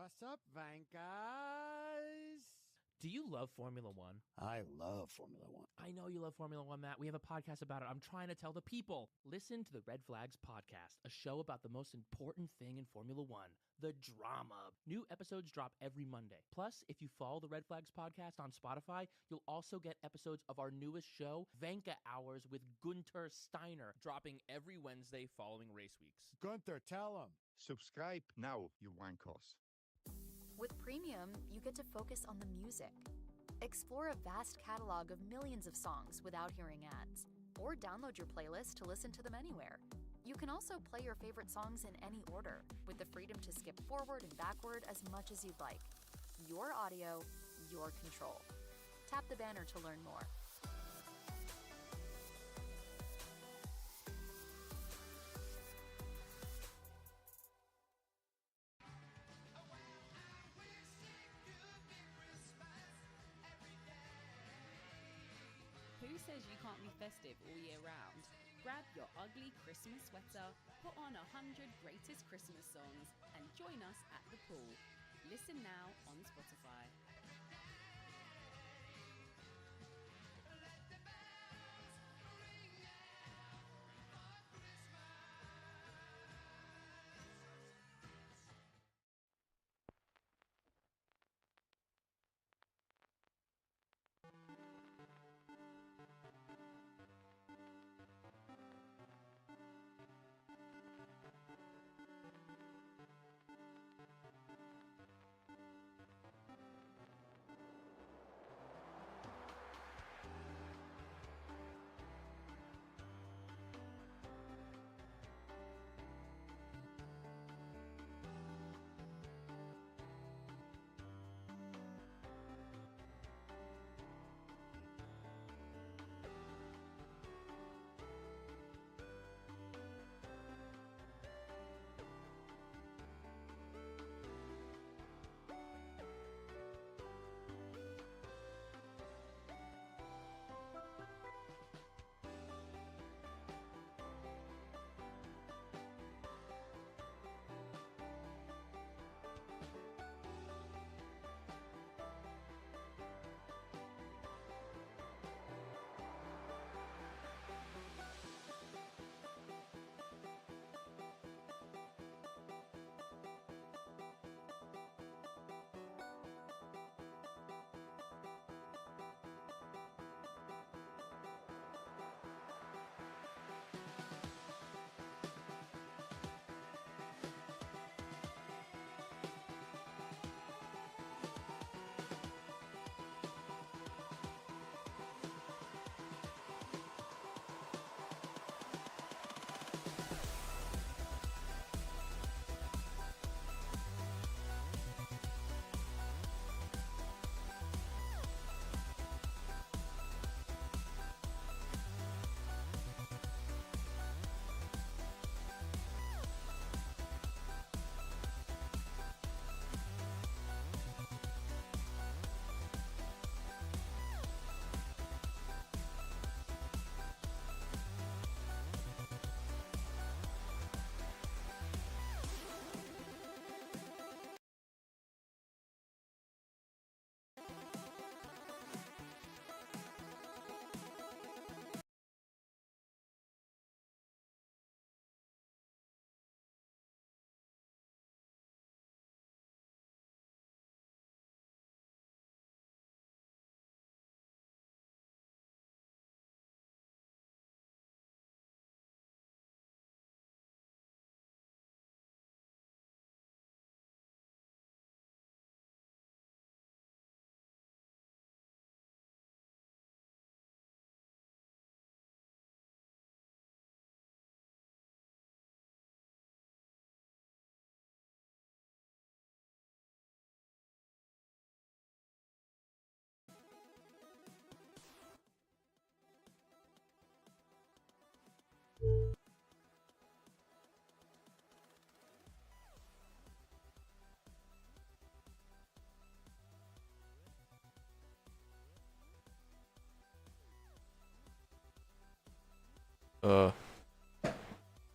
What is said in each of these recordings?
What's up, Vankas? Do you love Formula One? I love Formula One. I know you love Formula One, Matt. We have a podcast about it. I'm trying to tell the people. Listen to the Red Flags podcast, a show about the most important thing in Formula One, the drama. New episodes drop every Monday. Plus, if you follow the Red Flags podcast on Spotify, you'll also get episodes of our newest show, Vanka Hours with Gunter Steiner, dropping every Wednesday following race weeks. Gunther, tell him. Subscribe now, you wankos. With Premium, you get to focus on the music. Explore a vast catalog of millions of songs without hearing ads, or download your playlist to listen to them anywhere. You can also play your favorite songs in any order, with the freedom to skip forward and backward as much as you'd like. Your audio, your control. Tap the banner to learn more. Who says you can't be festive all year round? Grab your ugly Christmas sweater, put on 100 greatest Christmas songs, and join us at the pool. Listen now on Spotify.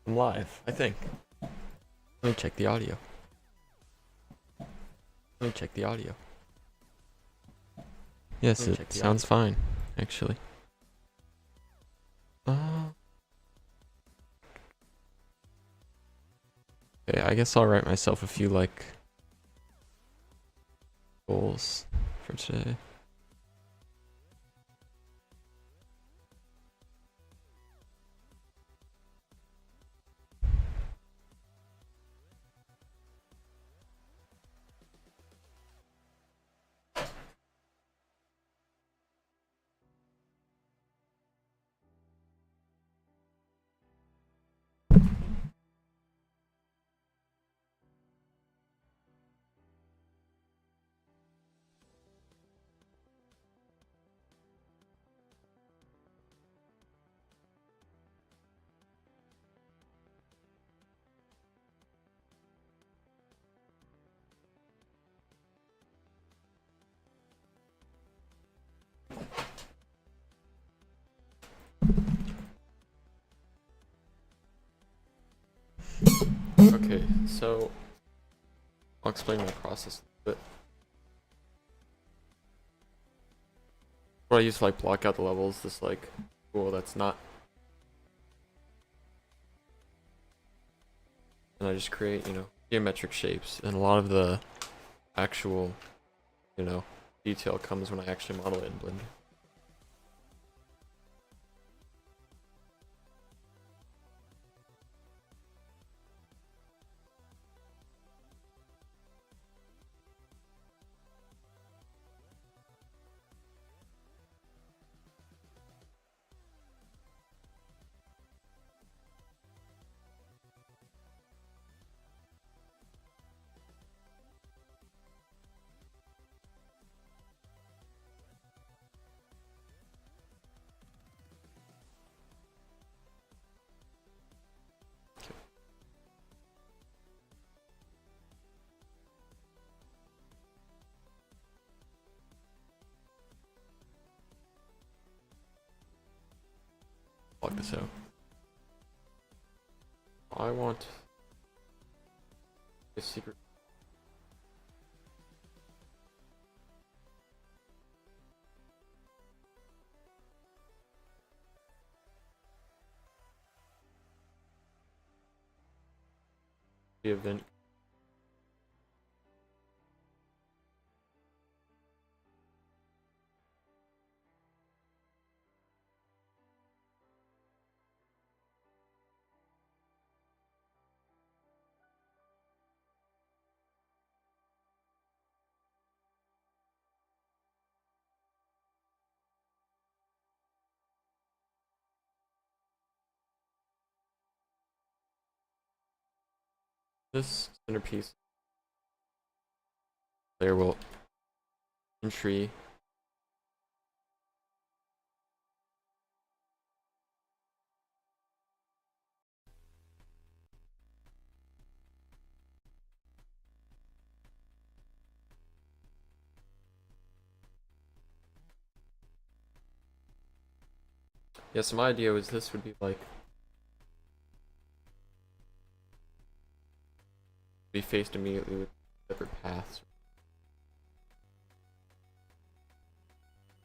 I'm live, I think. Let me check the audio. Let me check the audio. Yes, Let me it check the sounds fine, actually. Okay, I guess I'll write myself a few, like, goals for today. Okay, so I'll explain my process a bit. What I use to like block out the levels, this like tool that's not. And I just create, geometric shapes, and a lot of the actual, detail comes when I actually model it in Blender. Block this out. I want a secret. The event. This centerpiece layer will entry yeah, so my idea was this would be like be faced immediately with separate paths.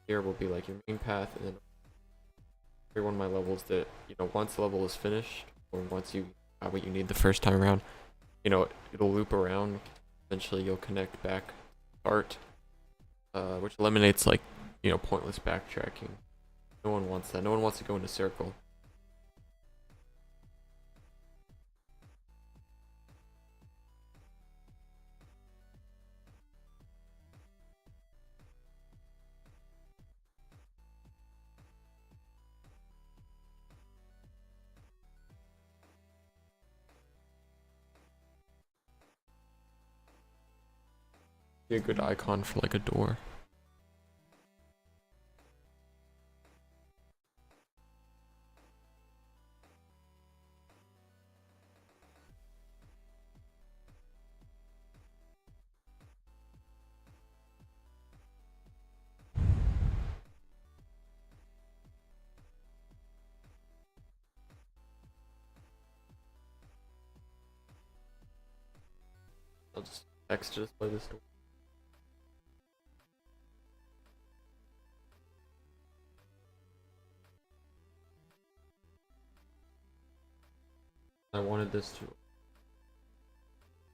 Here will be like your main path, and then every one of my levels that, once the level is finished, or once you got what you need the first time around, it'll loop around. Eventually you'll connect back to start, which eliminates like, pointless backtracking. No one wants that. No one wants to go in a circle. Be a good icon for like a door. I'll just text to display this door. this to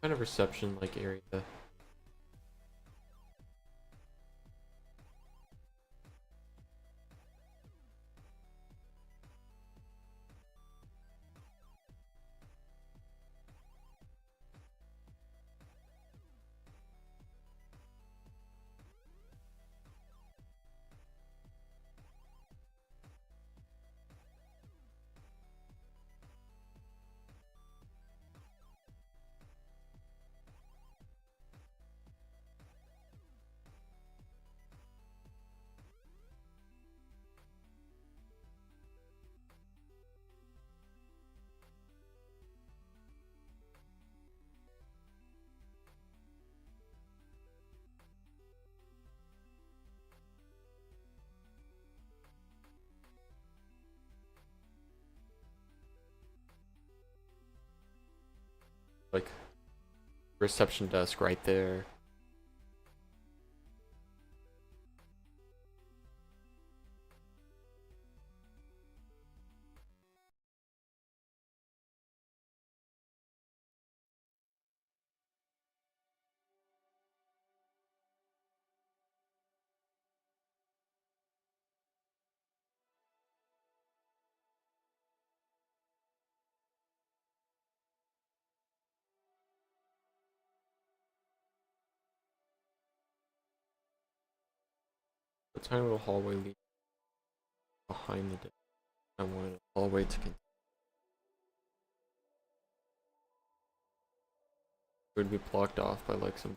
kind of reception like area. Like reception desk right there. A tiny little hallway leading behind the desk. I wanted a hallway to continue. It would be blocked off by like some.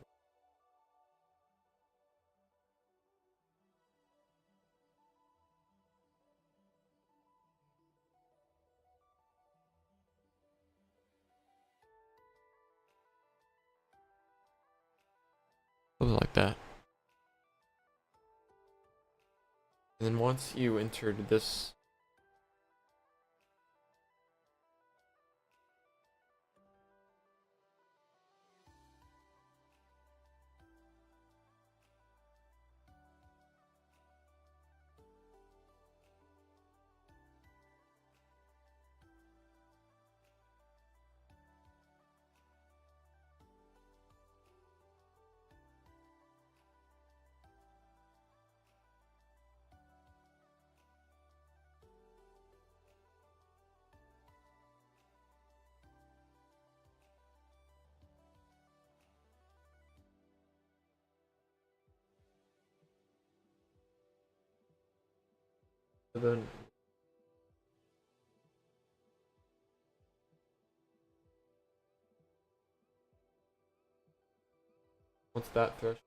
Something like that. And then once you entered this then once that threshold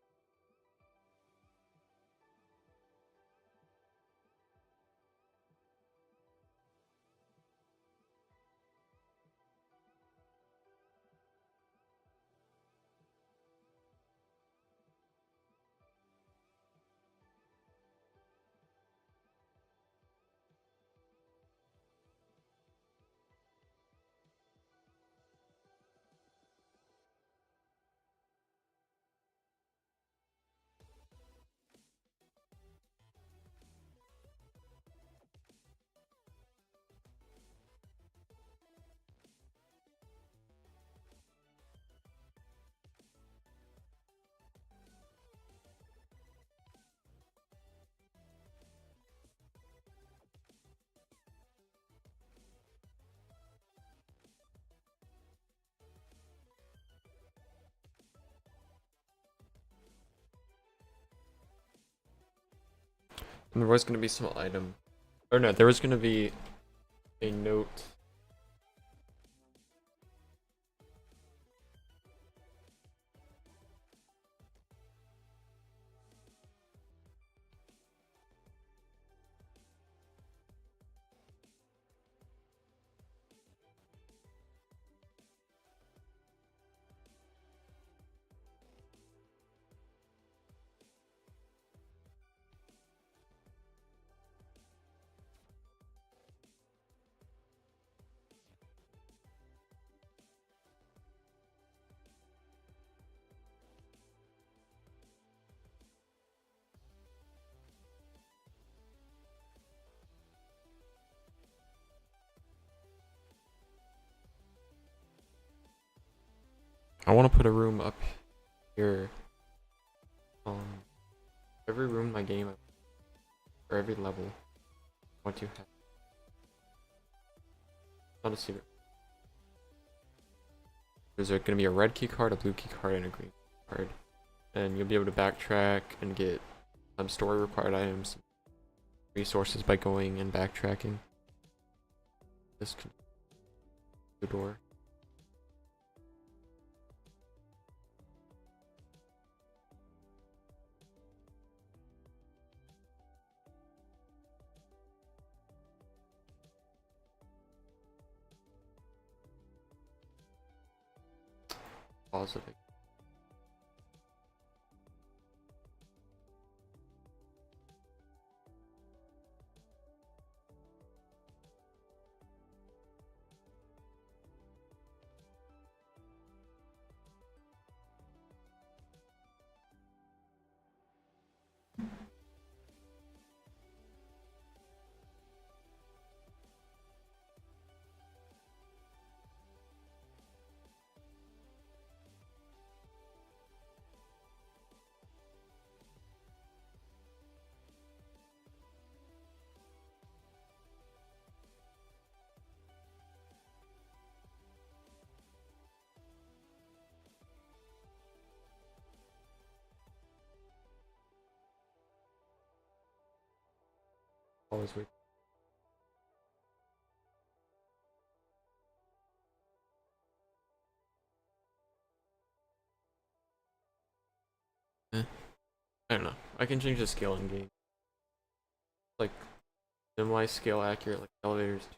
and there was going to be some item, or no, there was going to be a note. I want to put a room up here. Every room in my game, or every level, I want to have. Not a secret. There's going to be a red key card, a blue key card, and a green key card. And you'll be able to backtrack and get some story required items, resources by going and backtracking. This can the door. Pause it. Always wait. I don't know. I can change the scale in game. Like, semi-scale accurate, like elevators.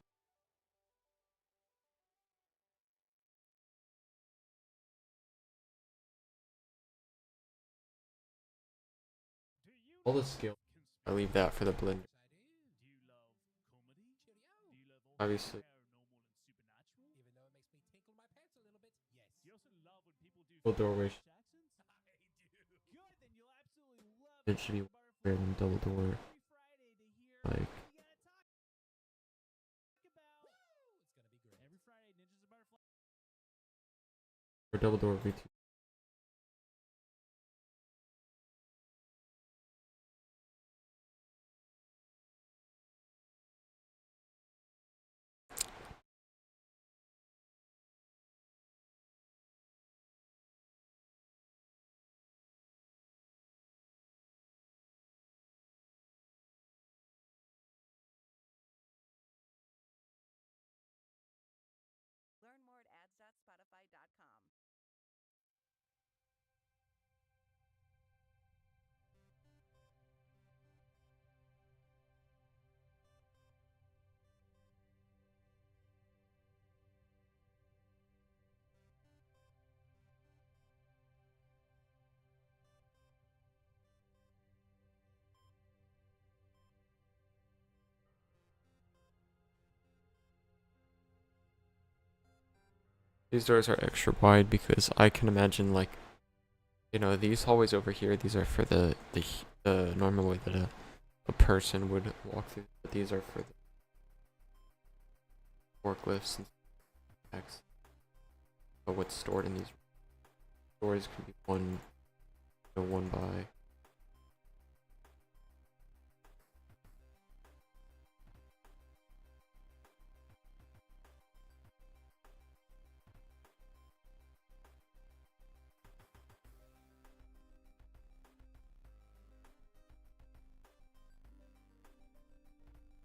All the scale, I leave that for the blender. Obviously. Full doorway. It should be weird and double door. Like. Or double door V2. Learn more at ads.spotify.com. These doors are extra wide because I can imagine, like, you know, these hallways over here, these are for the normal way that a person would walk through, but these are for the forklifts and stacks. But what's stored in these doors can be one by.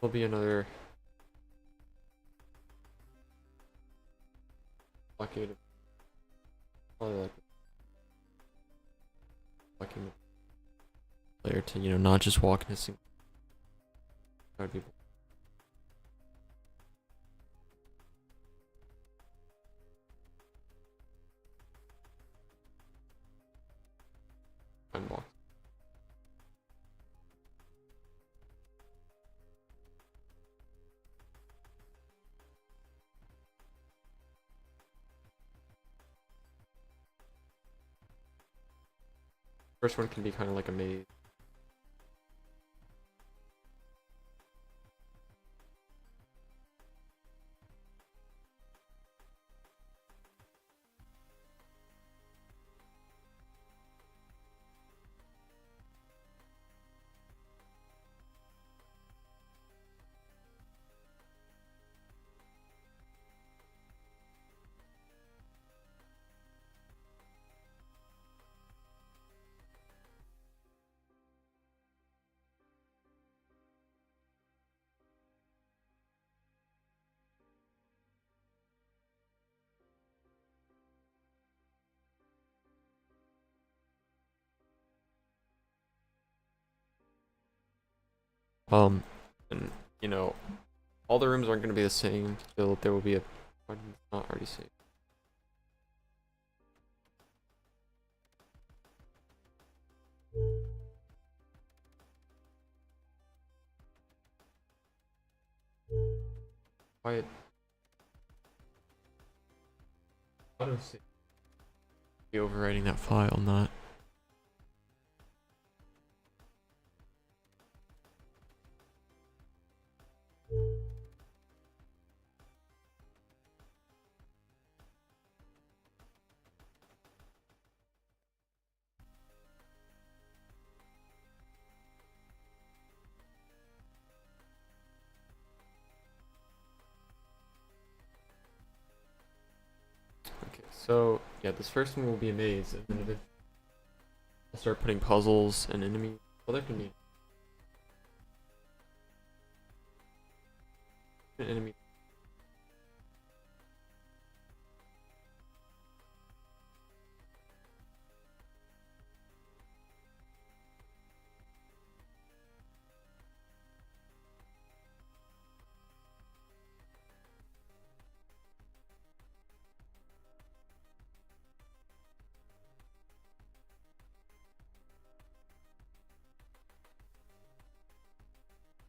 There'll be another blockade. Probably like blocking the player to, you know, not just walk in a single. That would be. Unblock. First one can be kind of like a maze. And you know, all the rooms aren't going to be the same. Still, there will be a. Why did it not already save? Why? Auto save. Be overwriting that file, not. Okay, so yeah, this first one will be a maze, and then eventually I'll start putting puzzles and enemies. Well, there can be an enemy.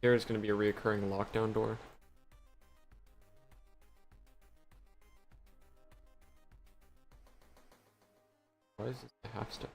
Here is going to be a reoccurring lockdown door. Why is this a half step?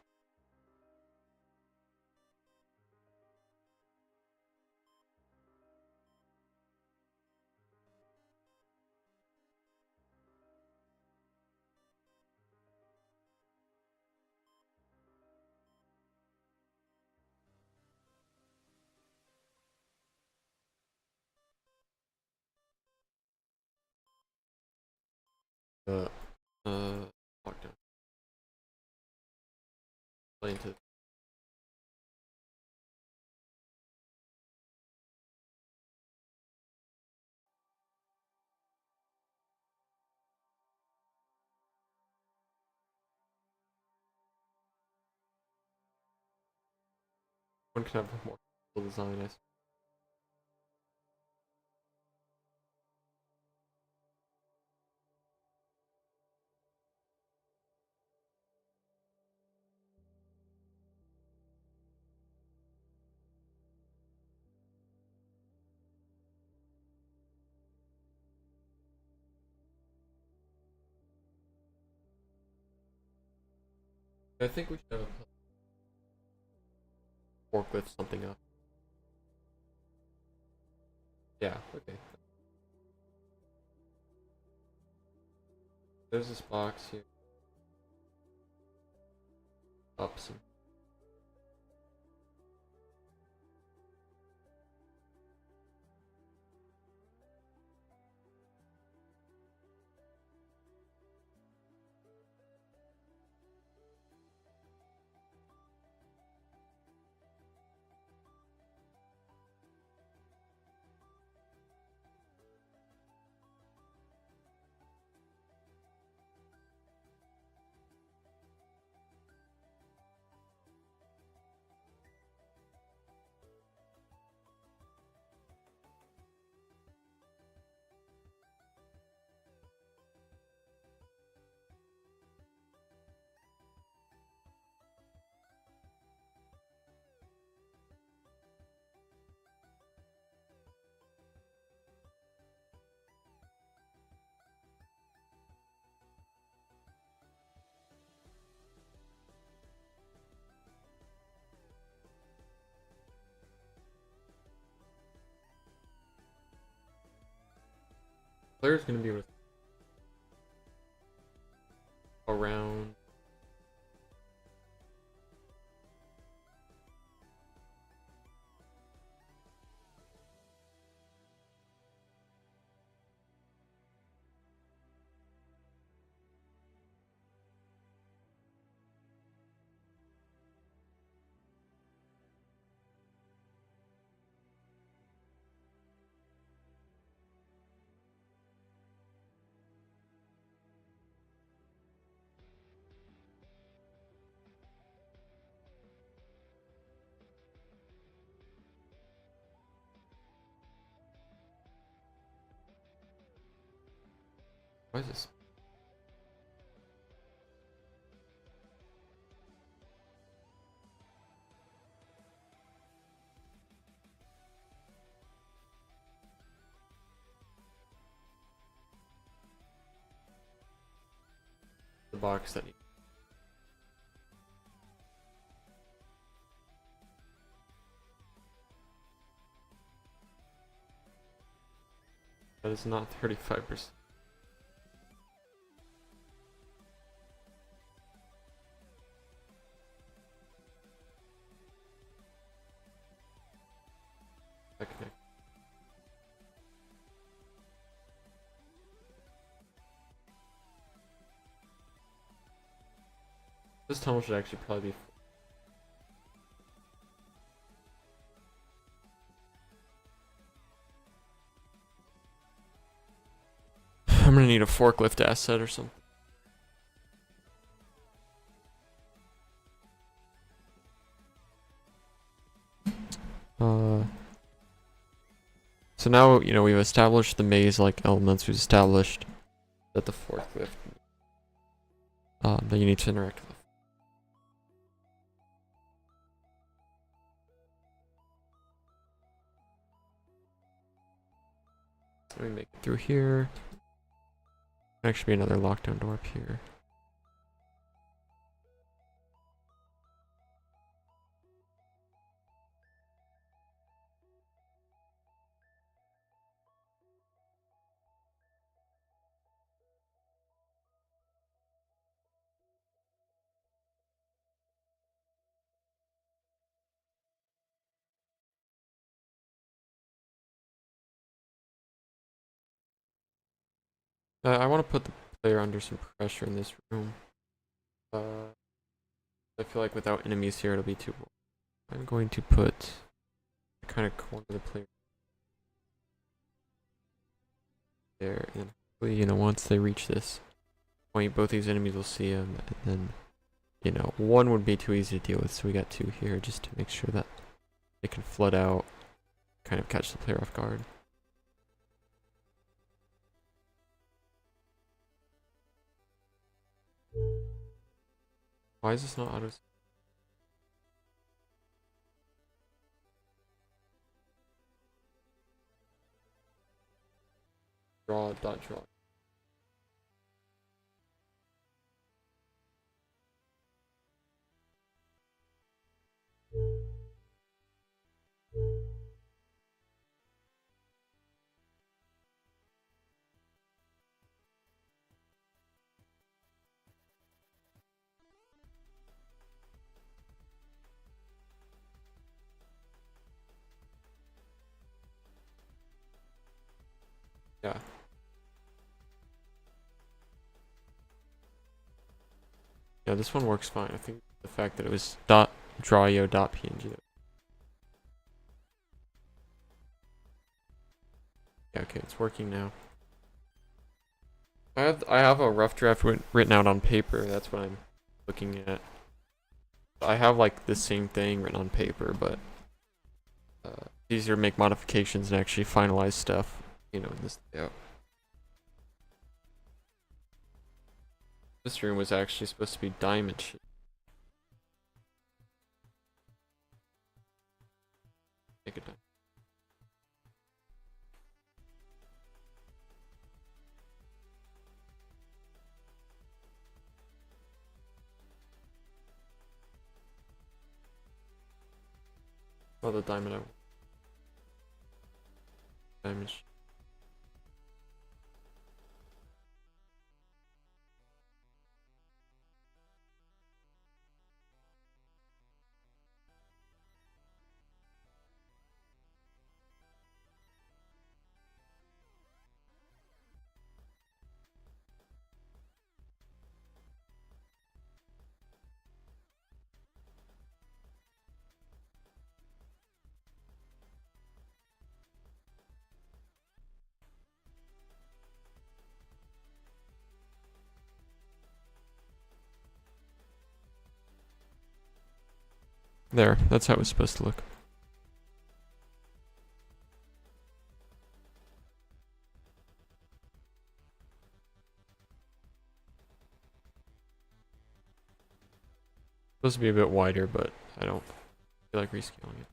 Uh, lockdown. Play into. One can have a more cool design. I suppose. I think we should have a forklift something up. Yeah, okay. There's this box here. Up some. Player's gonna be able to around. Why is this? The box that. That is not 35%. Okay. This tunnel should actually probably be. I'm gonna need a forklift asset or something. So now, you know, we've established the maze-like elements. We've established that the forklift, that you need to interact with. So we make it through here. Actually, be another lockdown door up here. I want to put the player under some pressure in this room. I feel like without enemies here, it'll be too. I'm going to put kind of corner the player there, and then hopefully, you know, once they reach this point, both these enemies will see him, and then, you know, one would be too easy to deal with, so we got two here just to make sure that they can flood out, kind of catch the player off guard. Why is this not auto? Draw. Yeah. Yeah, this one works fine. I think the fact that it was .drawio.png. Yeah, okay, it's working now. I have a rough draft written out on paper. That's what I'm looking at. I have like the same thing written on paper, but it's easier to make modifications and actually finalize stuff, you know, in this layout. This room was actually supposed to be diamond shit. Make it diamond. Oh, the diamond. Diamond. There, that's how it was supposed to look. Supposed to be a bit wider, but I don't feel like rescaling it.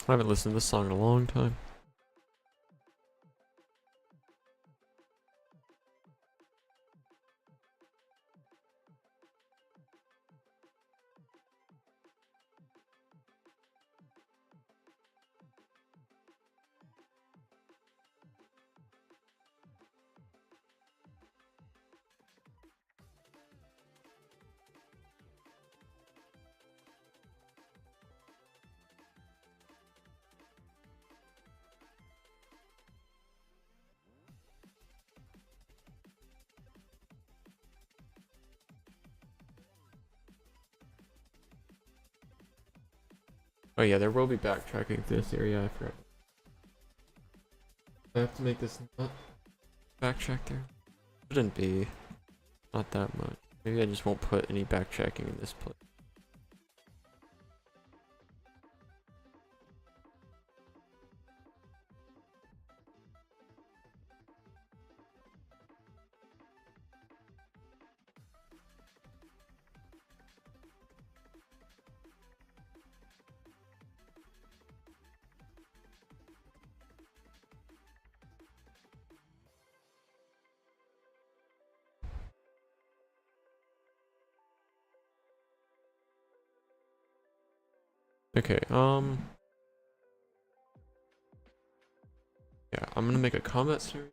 I haven't listened to this song in a long time. Oh yeah, there will be backtracking to this area, I forgot. I have to make this not backtrack there. Shouldn't be. Not that much. Maybe I just won't put any backtracking in this place. Okay, yeah, I'm gonna make a combat series.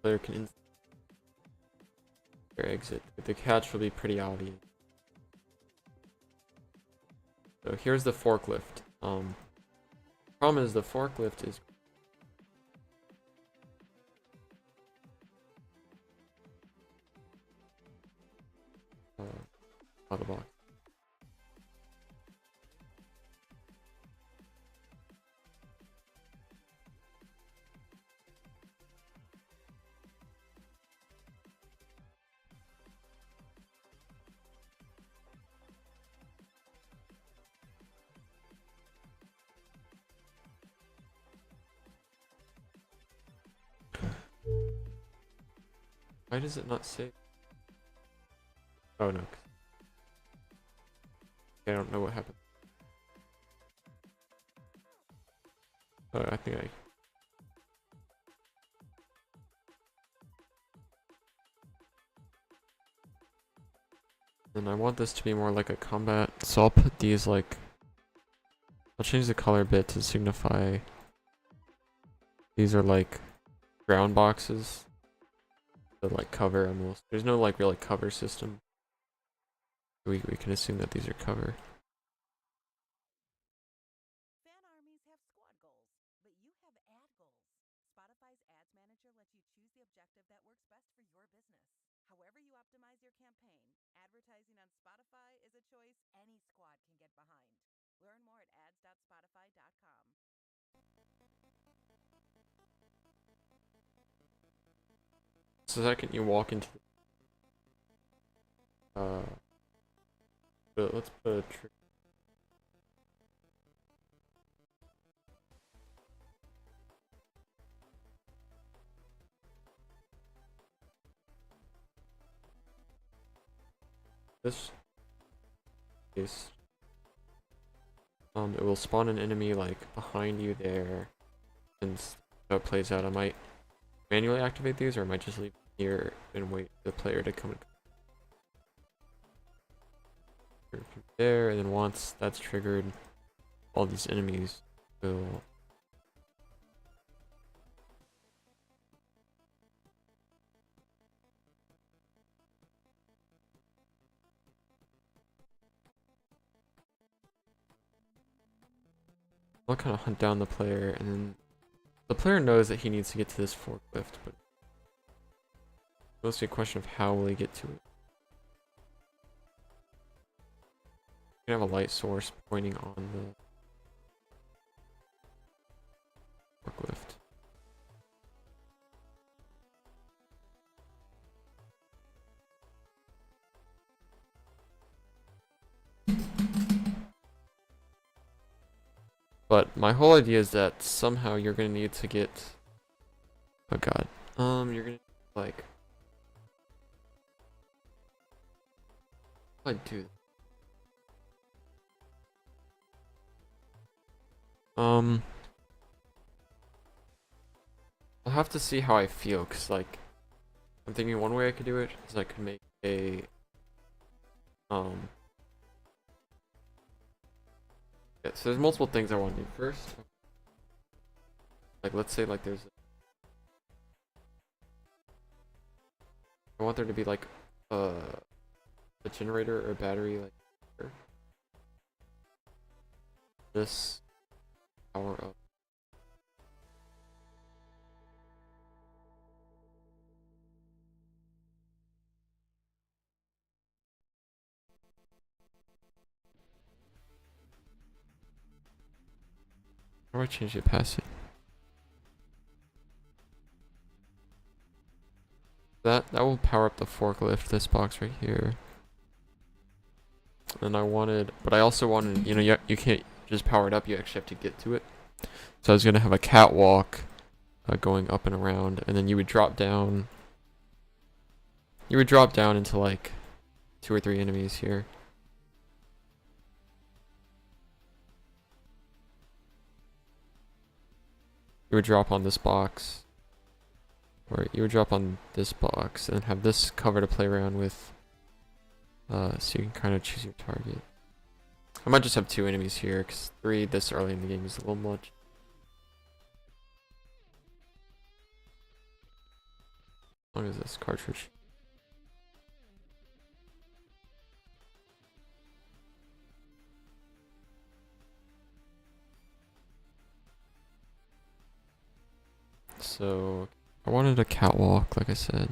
Player can exit. The catch will be pretty obvious. So here's the forklift. Problem is the forklift is out of the box. Why does it not say? Oh no. I don't know what happened. Oh, I think I. And I want this to be more like a combat, so I'll put these like. I'll change the color a bit to signify. These are like ground boxes. That like cover almost. There's no like really cover system. We can assume that these are cover. Fan armies have squad goals, but you have ad goals. Spotify's Ads Manager lets you choose the objective that works best for your business. However you optimize your campaign, advertising on Spotify is a choice any squad can get behind. Learn more at ads.spotify.com. So the second you walk into but let's put a this case it will spawn an enemy like behind you there, and how it plays out. I might manually activate these, or I might just leave here and wait for the player to come there, and then once that's triggered, all these enemies will I'll kind of hunt down the player, and then The player knows that he needs to get to this forklift, but it's mostly a question of how will he get to it. You can have a light source pointing on the forklift. But my whole idea is that somehow you're gonna need to get. Oh god. You're gonna like. How do I do this? I'll have to see how I feel, cause like, I'm thinking one way I could do it is I could make a yeah, so there's multiple things I want to do. First, like let's say like I want there to be like a generator or a battery like here. This power up. How do I change the opacity? That will power up the forklift, this box right here. And but I also wanted, you can't just power it up, you actually have to get to it. So I was gonna have a catwalk going up and around, and then you would drop down. You would drop down into like 2 or 3 enemies here. You would drop on this box, or you would drop on this box, and have this cover to play around with, so you can kind of choose your target. I might just have 2 enemies here, because 3 this early in the game is a little much. How long is this cartridge? So, I wanted a catwalk, like I said.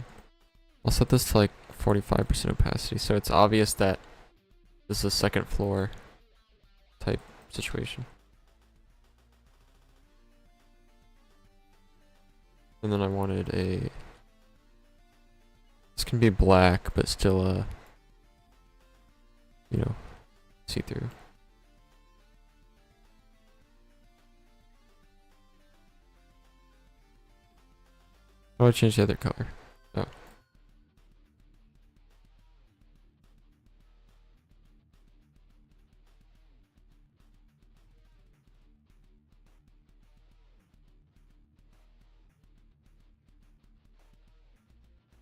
I'll set this to like 45% opacity, so it's obvious that this is a second floor type situation. And then I wanted this can be black, but still see-through. How do I change the other color? Oh.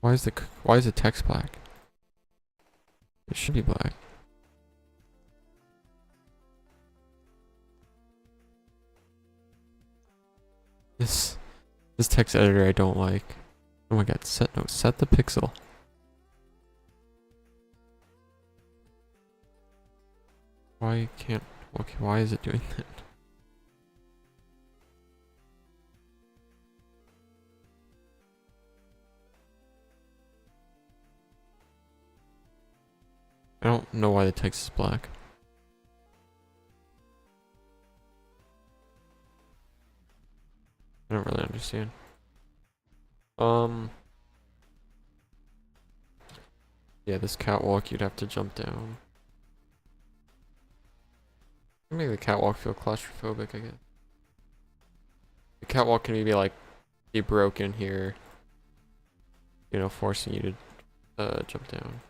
Why is the text black? It should be black. This text editor I don't like. Oh my god, set the pixel. Why can't, okay, why is it doing that? I don't know why the text is black. I don't really understand. Yeah, this catwalk you'd have to jump down. Make the catwalk feel claustrophobic, I guess. The catwalk can maybe like be broken here, forcing you to jump down.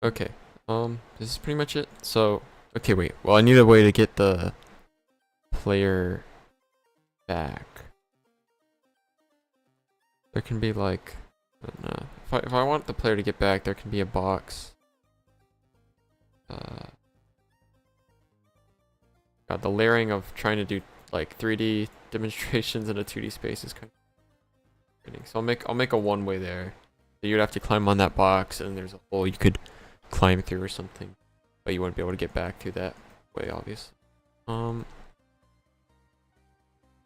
Okay. This is pretty much it. So, okay, wait. Well, I need a way to get the player back. There can be like, I don't know. If I want the player to get back, there can be a box. God, the layering of trying to do like 3D demonstrations in a 2D space is kind of frustrating. So I'll make a one-way there. So you'd have to climb on that box, and there's a hole you could climb through or something, but you wouldn't be able to get back through that way, obviously.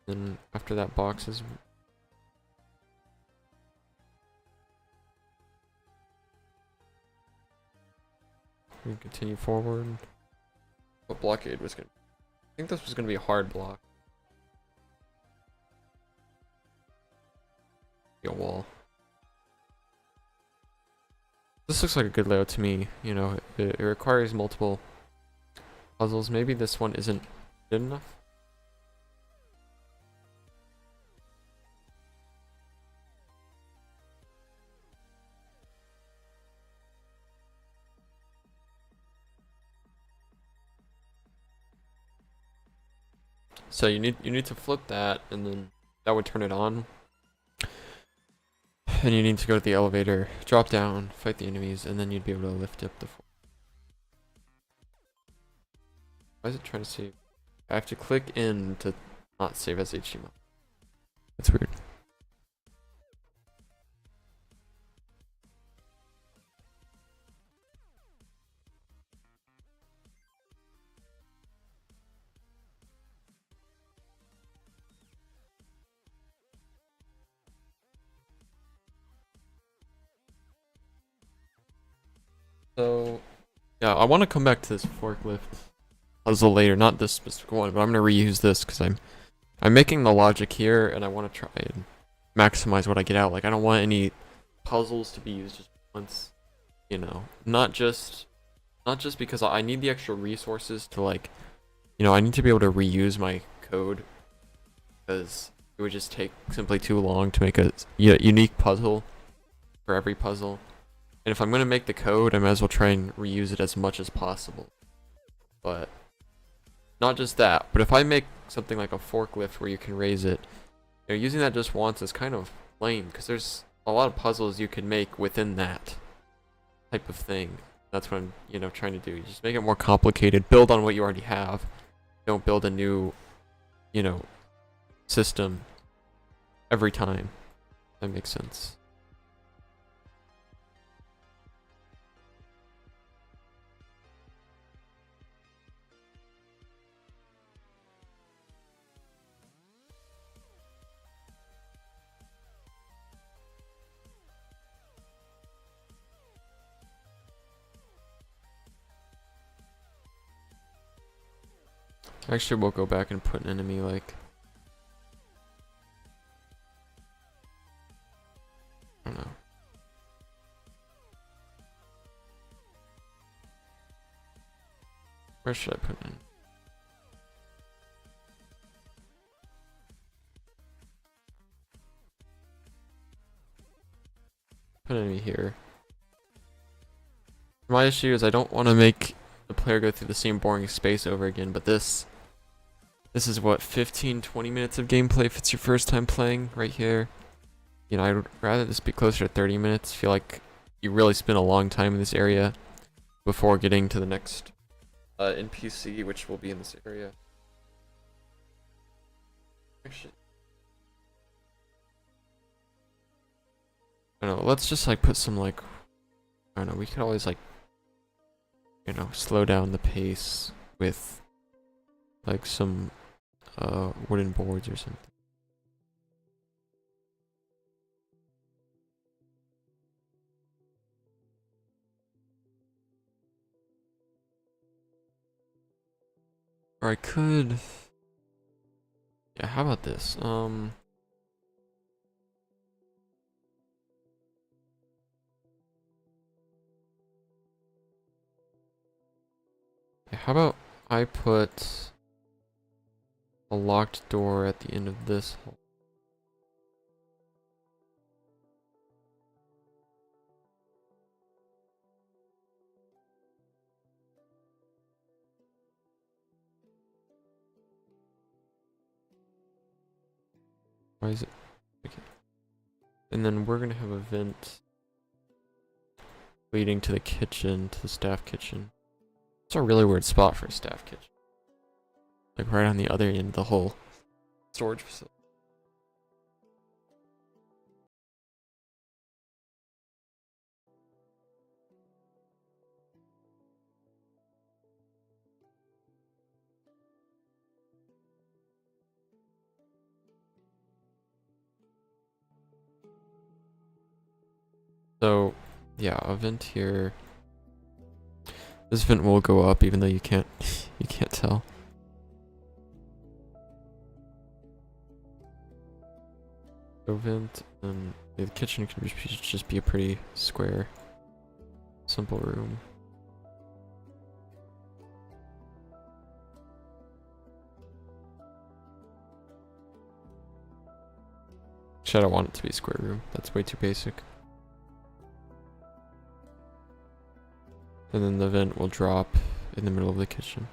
Then after that box is. We can continue forward. What blockade was gonna? I think this was gonna be a hard block. Be a wall. This looks like a good layout to me. You know, it requires multiple puzzles. Maybe this one isn't good enough. So you need to flip that, and then that would turn it on. And you need to go to the elevator, drop down, fight the enemies, and then you'd be able to lift up the. Why is it trying to save? I have to click in to not save as HTML. That's weird. So, yeah, I want to come back to this forklift puzzle later, not this specific one, but I'm gonna reuse this because I'm making the logic here, and I want to try and maximize what I get out. Like, I don't want any puzzles to be used just once, you know, not just because I need the extra resources to, like, you know, I need to be able to reuse my code, because it would just take simply too long to make a unique puzzle for every puzzle. And if I'm going to make the code, I might as well try and reuse it as much as possible. But not just that, but if I make something like a forklift where you can raise it, you know, using that just once is kind of lame, because there's a lot of puzzles you can make within that type of thing. That's what I'm, you know, trying to do. You just make it more complicated, build on what you already have. Don't build a new, you know, system every time. That makes sense. Actually, we'll go back and put an enemy like, I don't know. Where should I put in? Put an enemy here. My issue is I don't want to make the player go through the same boring space over again, but this is what, 15-20 minutes of gameplay if it's your first time playing right here. You know, I'd rather this be closer to 30 minutes. I feel like you really spend a long time in this area before getting to the next NPC, which will be in this area. Actually, I don't know, let's just like put some like, I don't know, we could always like, you know, slow down the pace with like some wooden boards or something. Or I could, yeah, how about this? Yeah, how about I put a locked door at the end of this hole. Why is it? Okay. And then we're gonna have a vent leading to the kitchen, to the staff kitchen. It's a really weird spot for a staff kitchen. Like right on the other end of the whole storage facility. So, yeah, a vent here. This vent will go up even though you can't you can't tell. So vent, and the kitchen can just be a pretty square, simple room. Actually, I don't want it to be a square room. That's way too basic. And then the vent will drop in the middle of the kitchen.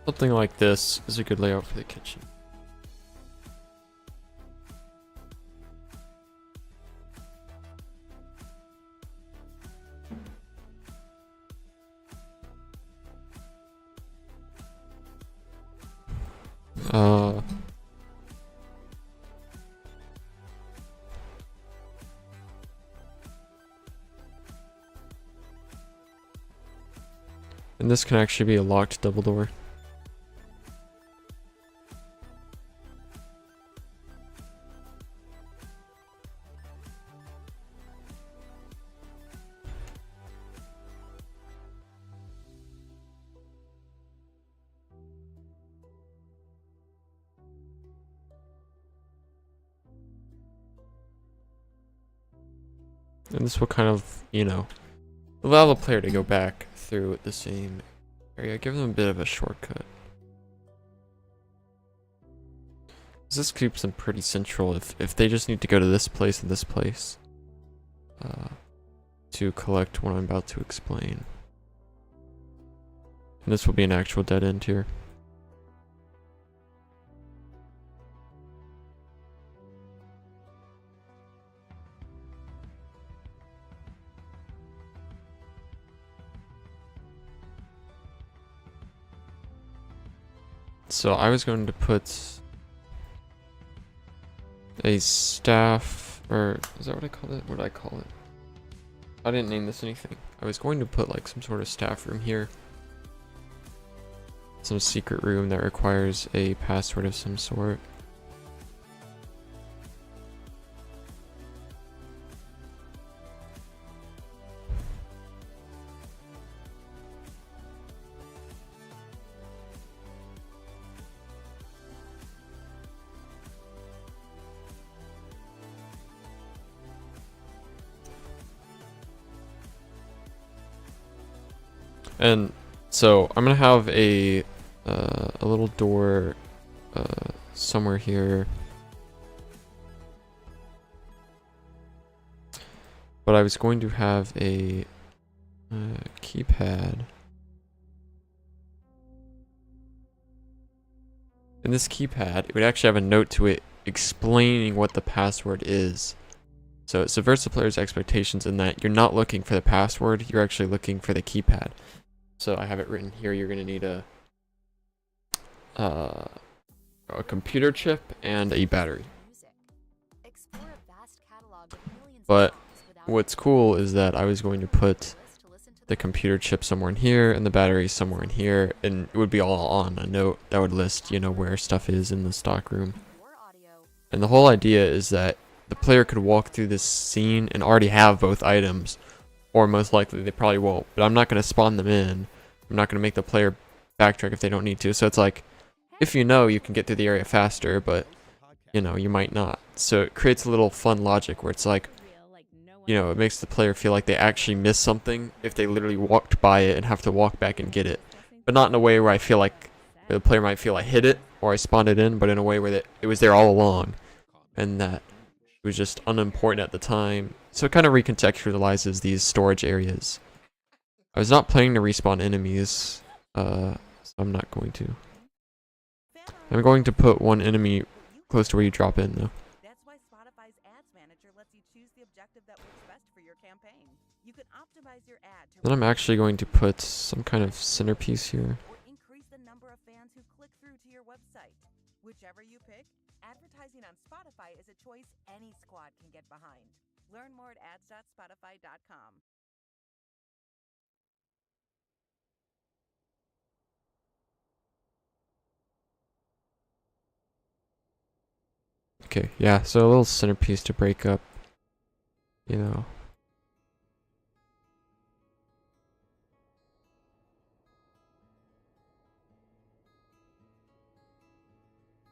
Something like this is a good layout for the kitchen. And this can actually be a locked double door. And this will kind of, you know, allow the player to go back through the same area, give them a bit of a shortcut. This keeps them pretty central if they just need to go to this place and this place to collect what I'm about to explain. And this will be an actual dead end here. So I was going to put a staff, or is that what I call it? What did I call it? I didn't name this anything. I was going to put like some sort of staff room here. Some secret room that requires a password of some sort. And so I'm gonna have a little door somewhere here, but I was going to have a keypad, and this keypad, it would actually have a note to it explaining what the password is. So it subverts the player's expectations in that you're not looking for the password, you're actually looking for the keypad. So I have it written here. You're gonna need a computer chip and a battery. But what's cool is that I was going to put the computer chip somewhere in here and the battery somewhere in here, and it would be all on a note that would list, you know, where stuff is in the stock room. And the whole idea is that the player could walk through this scene and already have both items, or most likely they probably won't, but I'm not going to spawn them in. I'm not going to make the player backtrack if they don't need to. So it's like, if you know, you can get through the area faster, but you know, you might not. So it creates a little fun logic where it's like, you know, it makes the player feel like they actually missed something if they literally walked by it and have to walk back and get it. But not in a way where I feel like the player might feel I hit it or I spawned it in, but in a way where it was there all along and that it was just unimportant at the time. So it kind of recontextualizes these storage areas. I was not planning to respawn enemies, so I'm not going to. I'm going to put one enemy close to where you drop in, though. That's why Spotify's Ads Manager lets you choose the objective that works best for your campaign. You can optimize your ad to Then I'm actually going to put some kind of centerpiece here. or increase the number of fans who click through to your website. Whichever you pick, advertising on Spotify is a choice any squad can get behind. Learn more at ads.spotify.com. Okay, yeah, so a little centerpiece to break up, you know.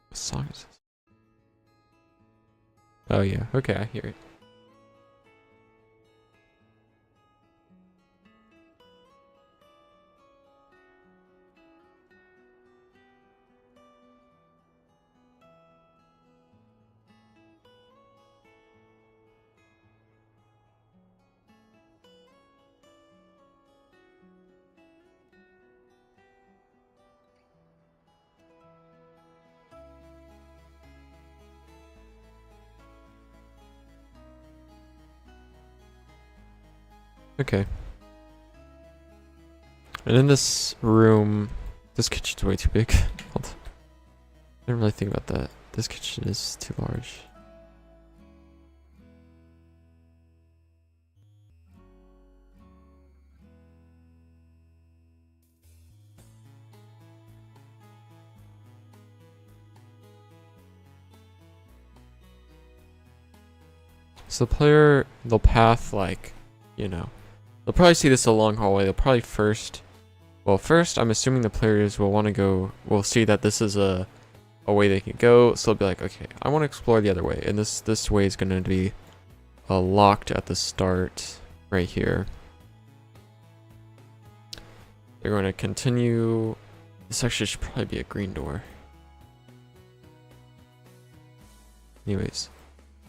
What song is this? Oh yeah, okay, I hear it. Okay. And in this room, this kitchen's way too big. Hold on. I didn't really think about that. This kitchen is too large. So the player, they'll path like, you know, they'll probably see this a long hallway. They'll probably first I'm assuming the players will want to go, will see that this is a way they can go. So they'll be like, okay, I want to explore the other way. And this way is going to be locked at the start right here. They're going to continue. This actually should probably be a green door. Anyways,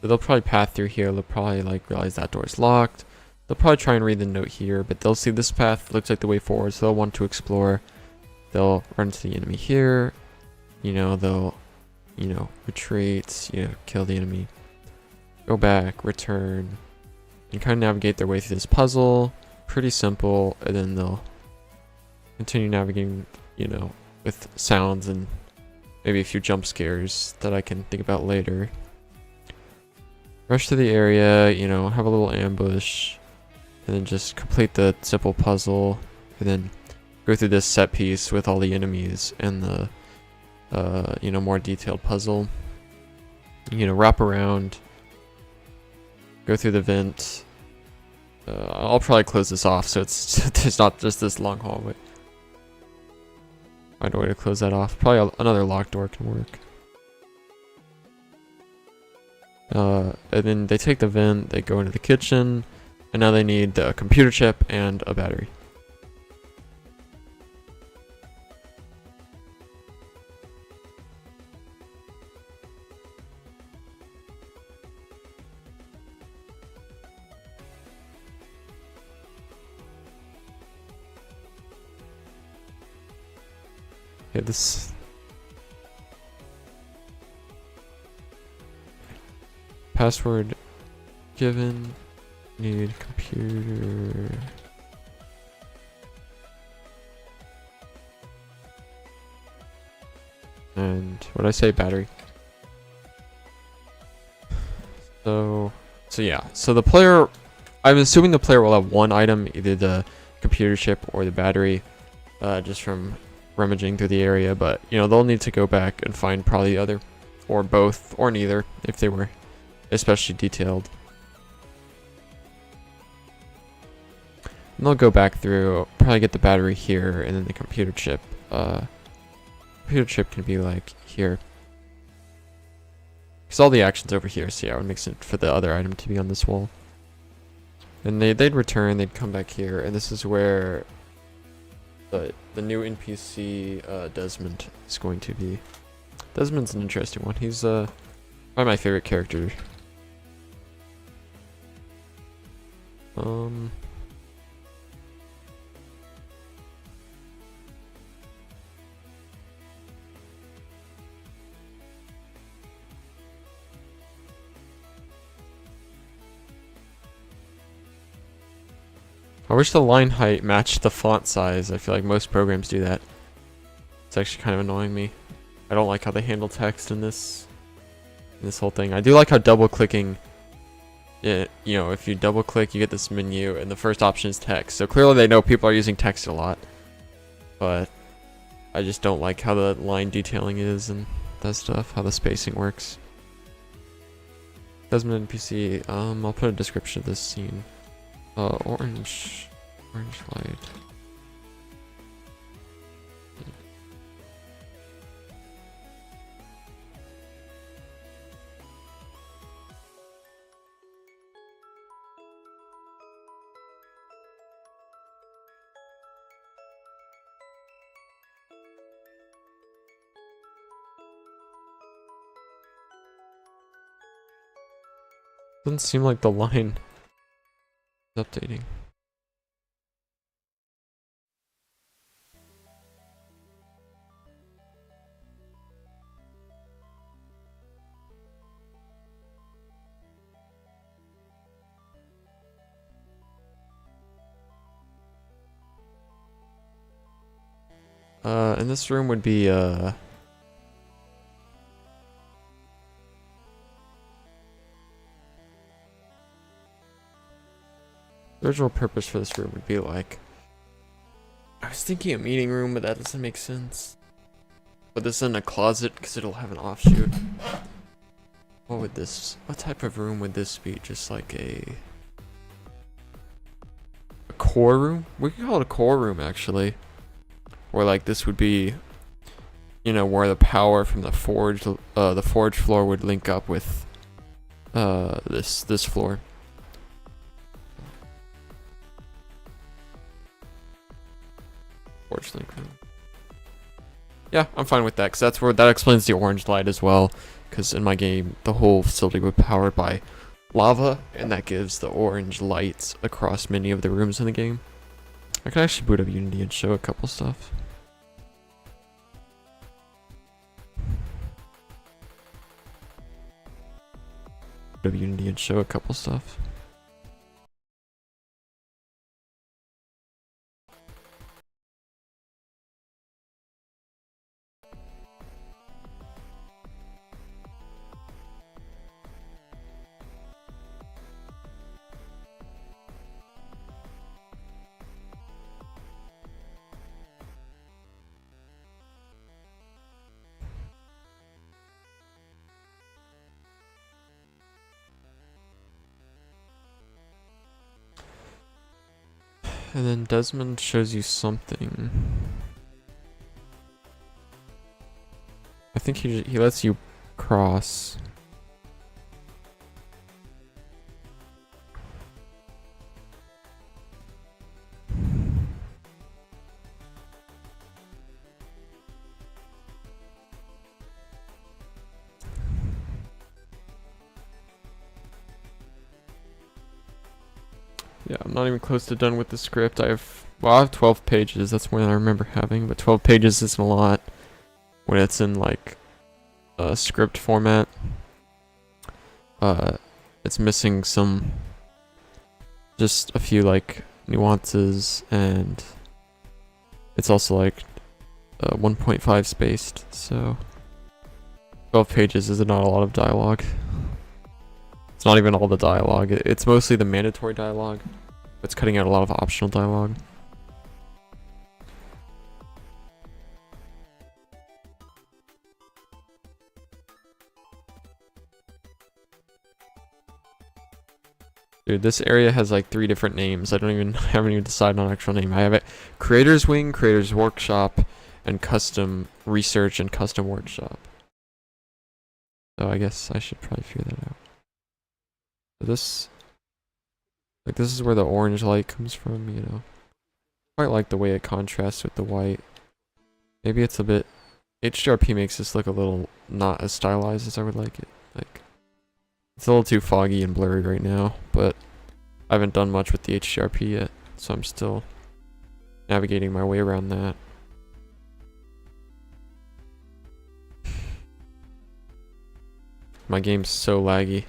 so they'll probably path through here. They'll probably like realize that door is locked. They'll probably try and read the note here, but they'll see this path looks like the way forward, so they'll want to explore. They'll run into the enemy here. You know, they'll, you know, retreat, you know, kill the enemy. Go back, return, and kind of navigate their way through this puzzle. Pretty simple, and then they'll continue navigating, you know, with sounds and maybe a few jump scares that I can think about later. Rush to the area, you know, have a little ambush, and then just complete the simple puzzle, and then go through this set piece with all the enemies and the, you know, more detailed puzzle. You know, wrap around, go through the vent. I'll probably close this off so it's not just this long hallway. Find a way to close that off. Probably another locked door can work. And then they take the vent, they go into the kitchen, and now they need a computer chip and a battery. Okay, this... Password given. Need computer. And what did I say? Battery. So yeah. So the player, I'm assuming the player will have one item, either the computer chip or the battery, just from rummaging through the area. But you know, they'll need to go back and find probably the other, or both, or neither, if they were especially detailed. And they'll go back through, probably get the battery here, and then the computer chip. Computer chip can be like here. Because all the action's over here, so yeah, it would make sense for the other item to be on this wall. And they'd return, they'd come back here, and this is where the new NPC Desmond is going to be. Desmond's an interesting one. He's probably my favorite character. I wish the line height matched the font size. I feel like most programs do that. It's actually kind of annoying me. I don't like how they handle text in this whole thing. I do like how double clicking it, you know, if you double click you get this menu and the first option is text. So clearly they know people are using text a lot. But I just don't like how the line detailing is and that stuff, how the spacing works. Desmond NPC, I'll put a description of this scene. Orange light. Doesn't seem like the line is updating. And this room would be, the original purpose for this room would be like, I was thinking a meeting room, but that doesn't make sense. Put this in a closet because it'll have an offshoot. What type of room would this be? Just like a core room? We could call it a core room actually. Or like this would be, you know, where the power from the forge floor would link up with this floor. Forge link room. Yeah, I'm fine with that because that explains the orange light as well. Because in my game, the whole facility would be powered by lava, and that gives the orange lights across many of the rooms in the game. I could actually boot up Unity and show a couple stuff. Boot up Unity and show a couple stuff. And then Desmond shows you something. I think he lets you cross. Yeah, I'm not even close to done with the script. I have 12 pages. That's more than I remember having, but 12 pages isn't a lot when it's in like a script format. It's missing just a few like nuances, and it's also like 1.5 spaced, so 12 pages is not a lot of dialogue. It's not even all the dialogue. It's mostly the mandatory dialogue. It's cutting out a lot of optional dialogue. Dude, this area has like 3 different names. I haven't even decided on an actual name. I have it Creators Wing, Creators Workshop, and Custom Research and Custom Workshop. So I guess I should probably figure that out. So this is where the orange light comes from, you know. Quite like the way it contrasts with the white. Maybe it's a bit HDRP makes this look a little not as stylized as I would like it. Like, it's a little too foggy and blurry right now, but I haven't done much with the HDRP yet, so I'm still navigating my way around that. My game's so laggy.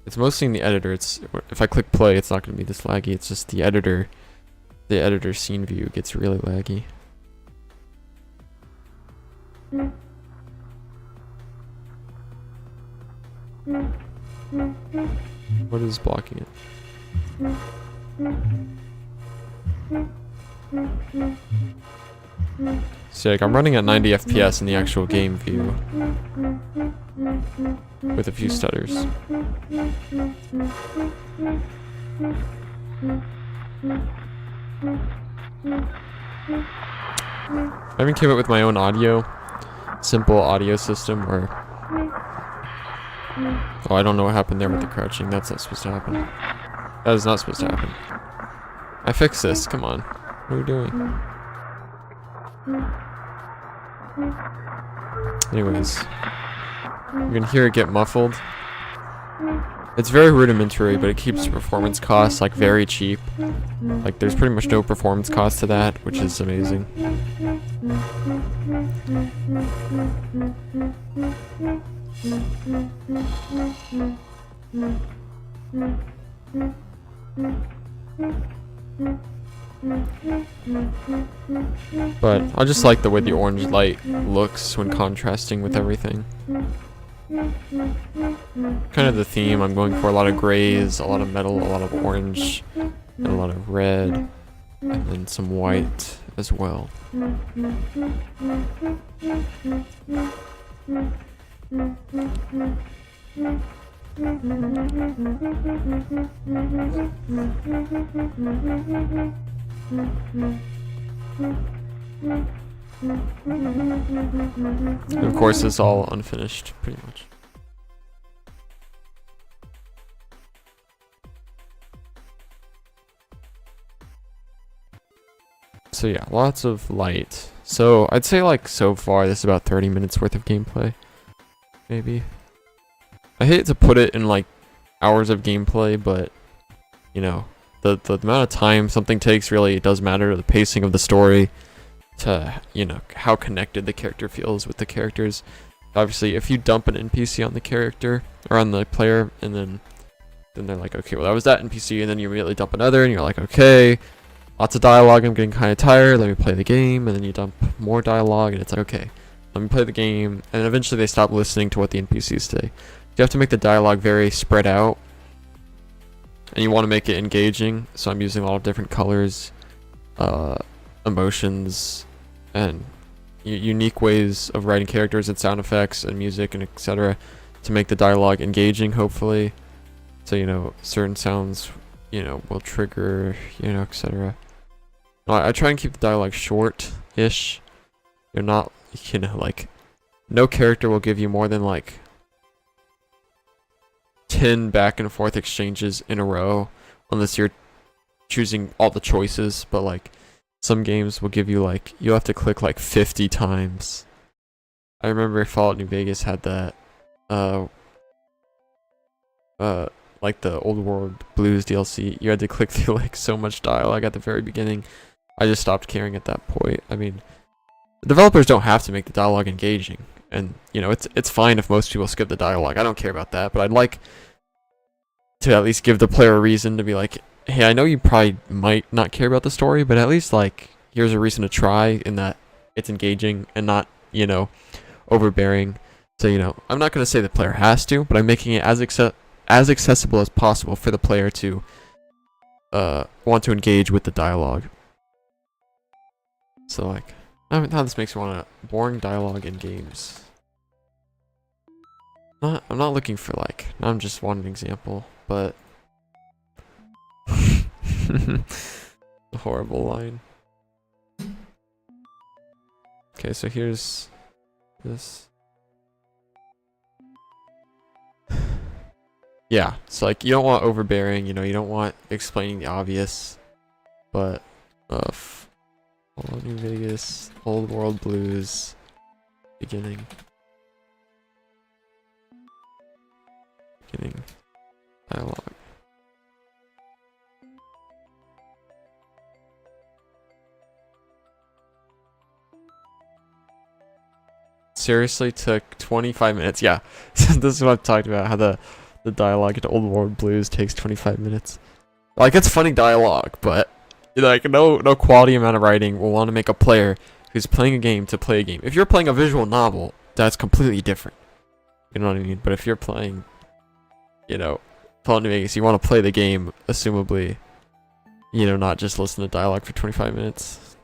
It's mostly in the editor. If I click play, it's not going to be this laggy. It's just the editor scene view gets really laggy. What is blocking it? See, like, I'm running at 90 FPS in the actual game view with a few stutters. I even came up with my own simple audio system where... Oh, I don't know what happened there with the crouching. That's not supposed to happen. That is not supposed to happen. I fixed this. Come on. What are we doing? Anyways. You can hear it get muffled. It's very rudimentary, but it keeps the performance costs like very cheap. Like there's pretty much no performance cost to that, which is amazing. But I just like the way the orange light looks when contrasting with everything. Kind of the theme I'm going for: a lot of grays, a lot of metal, a lot of orange, and a lot of red, and then some white as well. And of course, it's all unfinished, pretty much. So yeah, lots of light. So I'd say like so far this is about 30 minutes worth of gameplay. Maybe. I hate to put it in like hours of gameplay, but you know, the amount of time something takes really does matter to the pacing of the story, to, you know, how connected the character feels with the characters. Obviously, if you dump an NPC on the character or on the player, and then they're like, okay, well that was that NPC, and then you immediately dump another, and you're like, okay, lots of dialogue, I'm getting kind of tired, let me play the game, and then you dump more dialogue, and it's like, okay, let me play the game, and eventually they stop listening to what the NPCs say. You have to make the dialogue very spread out, and you want to make it engaging, so I'm using a lot of different colors, emotions, and unique ways of writing characters and sound effects and music and etc. to make the dialogue engaging, hopefully. So, you know, certain sounds, you know, will trigger, you know, etc. I try and keep the dialogue short-ish. You're not, you know, like, no character will give you more than like 10 back and forth exchanges in a row, unless you're choosing all the choices. But like some games will give you like, you'll have to click like 50 times. I remember Fallout New Vegas had that like the Old World Blues DLC. You had to click through like so much dialogue at the very beginning. I just stopped caring at that point. I mean, the developers don't have to make the dialogue engaging, and you know, it's fine if most people skip the dialogue. I don't care about that, but I'd like to at least give the player a reason to be like, hey, I know you probably might not care about the story, but at least like here's a reason to try, in that it's engaging and not, you know, overbearing. So, you know, I'm not going to say the player has to, but I'm making it as accessible as possible for the player to want to engage with the dialogue. So like, I mean, how this makes me want a boring dialogue in games. I'm not looking for like, I'm just one example, but A horrible line. Okay, so here's this. Yeah, so like you don't want overbearing, you know, you don't want explaining the obvious, but Fallout New Vegas, Old World Blues, beginning dialogue. Seriously took 25 minutes. Yeah, this is what I'm talking about, how the dialogue in Old World Blues takes 25 minutes. Like, it's funny dialogue, but like no quality amount of writing will want to make a player who's playing a game to play a game. If you're playing a visual novel, that's completely different. You know what I mean? But if you're playing, you know, Fallout New Vegas, you want to play the game, assumably, you know, not just listen to dialogue for 25 minutes.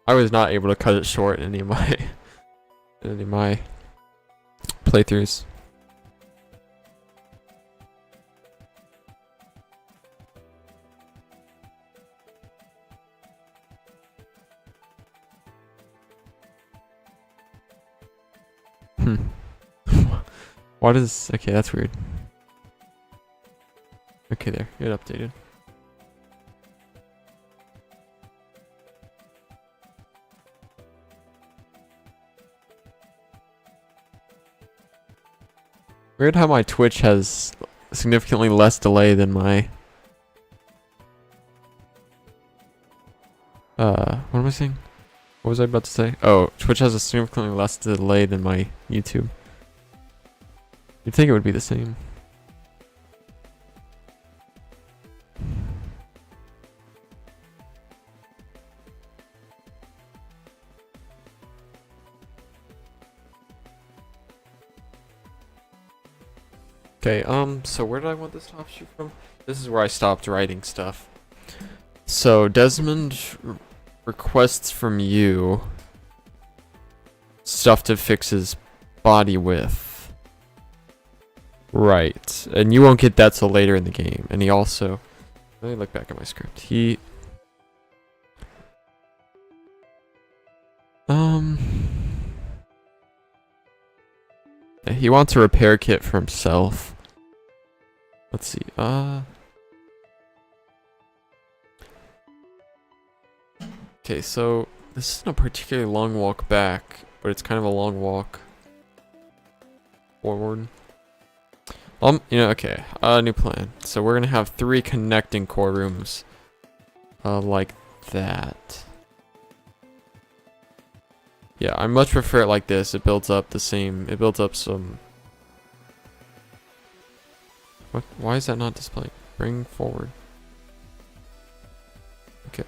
I was not able to cut it short in any of my playthroughs. What is... Okay, that's weird. Okay, there. It updated. Weird how my Twitch has significantly less delay than my... what am I saying? What was I about to say? Oh, Twitch has a significantly less delay than my YouTube. You'd think it would be the same. Okay, so where did I want this to offshoot from? This is where I stopped writing stuff. So, Desmond requests from you stuff to fix his body width. Right, and you won't get that till later in the game. And he also... Let me look back at my script. He wants a repair kit for himself. Let's see. Okay, so this isn't a particularly long walk back, but it's kind of a long walk forward. You know, okay, new plan. So we're gonna have 3 connecting core rooms, like that. Yeah, I much prefer it like this. It builds up some... What? Why is that not displayed? Bring forward. Okay.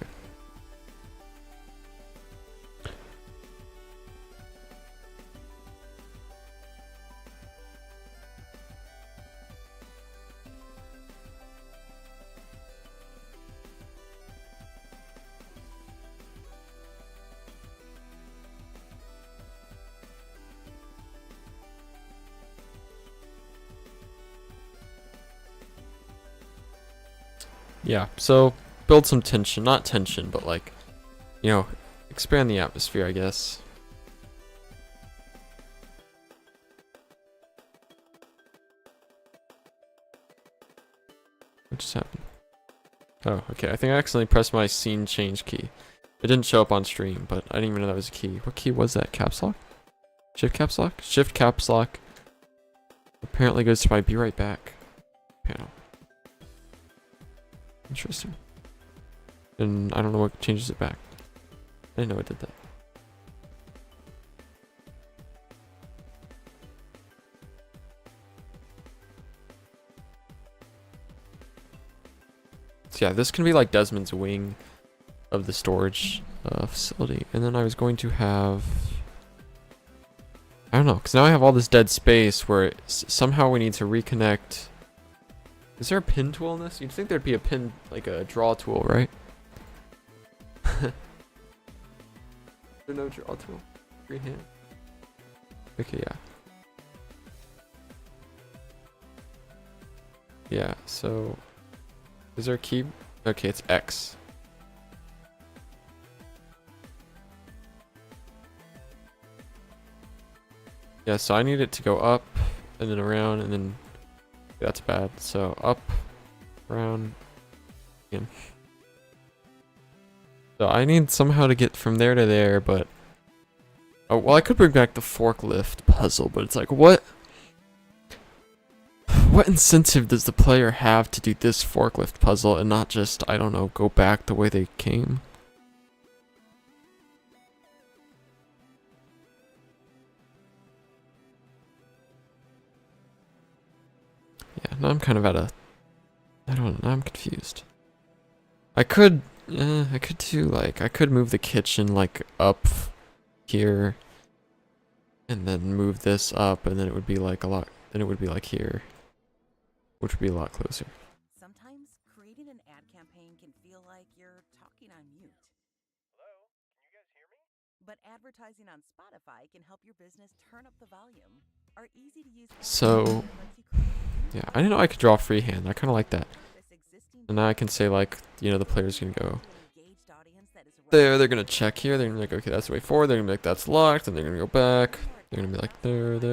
Yeah, so build some tension. Not tension, but like, you know, expand the atmosphere, I guess. What just happened? Oh, okay. I think I accidentally pressed my scene change key. It didn't show up on stream, but I didn't even know that was a key. What key was that? Caps lock? Shift caps lock? Shift caps lock. Apparently goes to my be right back panel. Interesting. And I don't know what changes it back. I didn't know it did that. So yeah, this can be like Desmond's wing of the storage facility. And then I was going to have... I don't know, because now I have all this dead space where somehow we need to reconnect... Is there a pin tool in this? You'd think there'd be a pin, like a draw tool, right? Is there no draw tool? Freehand? Okay, yeah. Yeah, so... Is there a key? Okay, it's X. Yeah, so I need it to go up and then around and then that's bad. So up, around, in. So I need somehow to get from there to there, but oh well, I could bring back the forklift puzzle, but it's like what incentive does the player have to do this forklift puzzle and not just, I don't know, go back the way they came? Yeah, now I'm kind of I don't know, I'm confused. I could do like, I could move the kitchen like up here and then move this up and then it would be like then it would be like here, which would be a lot closer. Sometimes creating an ad campaign can feel like you're talking on mute. Hello, can you guys hear me? But advertising on Spotify can help your business turn up the volume. Our easy to use So, yeah, I didn't know I could draw freehand. I kind of like that. And now I can say like, you know, the player's gonna go there, they're gonna check here, they're gonna be like, okay, that's the way forward, they're gonna be like, that's locked, and they're gonna go back, they're gonna be like, there,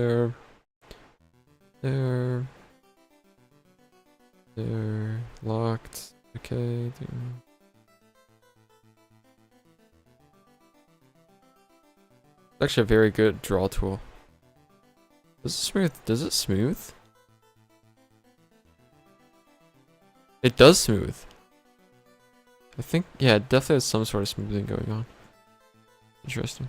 locked, okay, there. It's actually a very good draw tool. Does it smooth? It does smooth. I think, yeah, it definitely has some sort of smoothing going on. Interesting.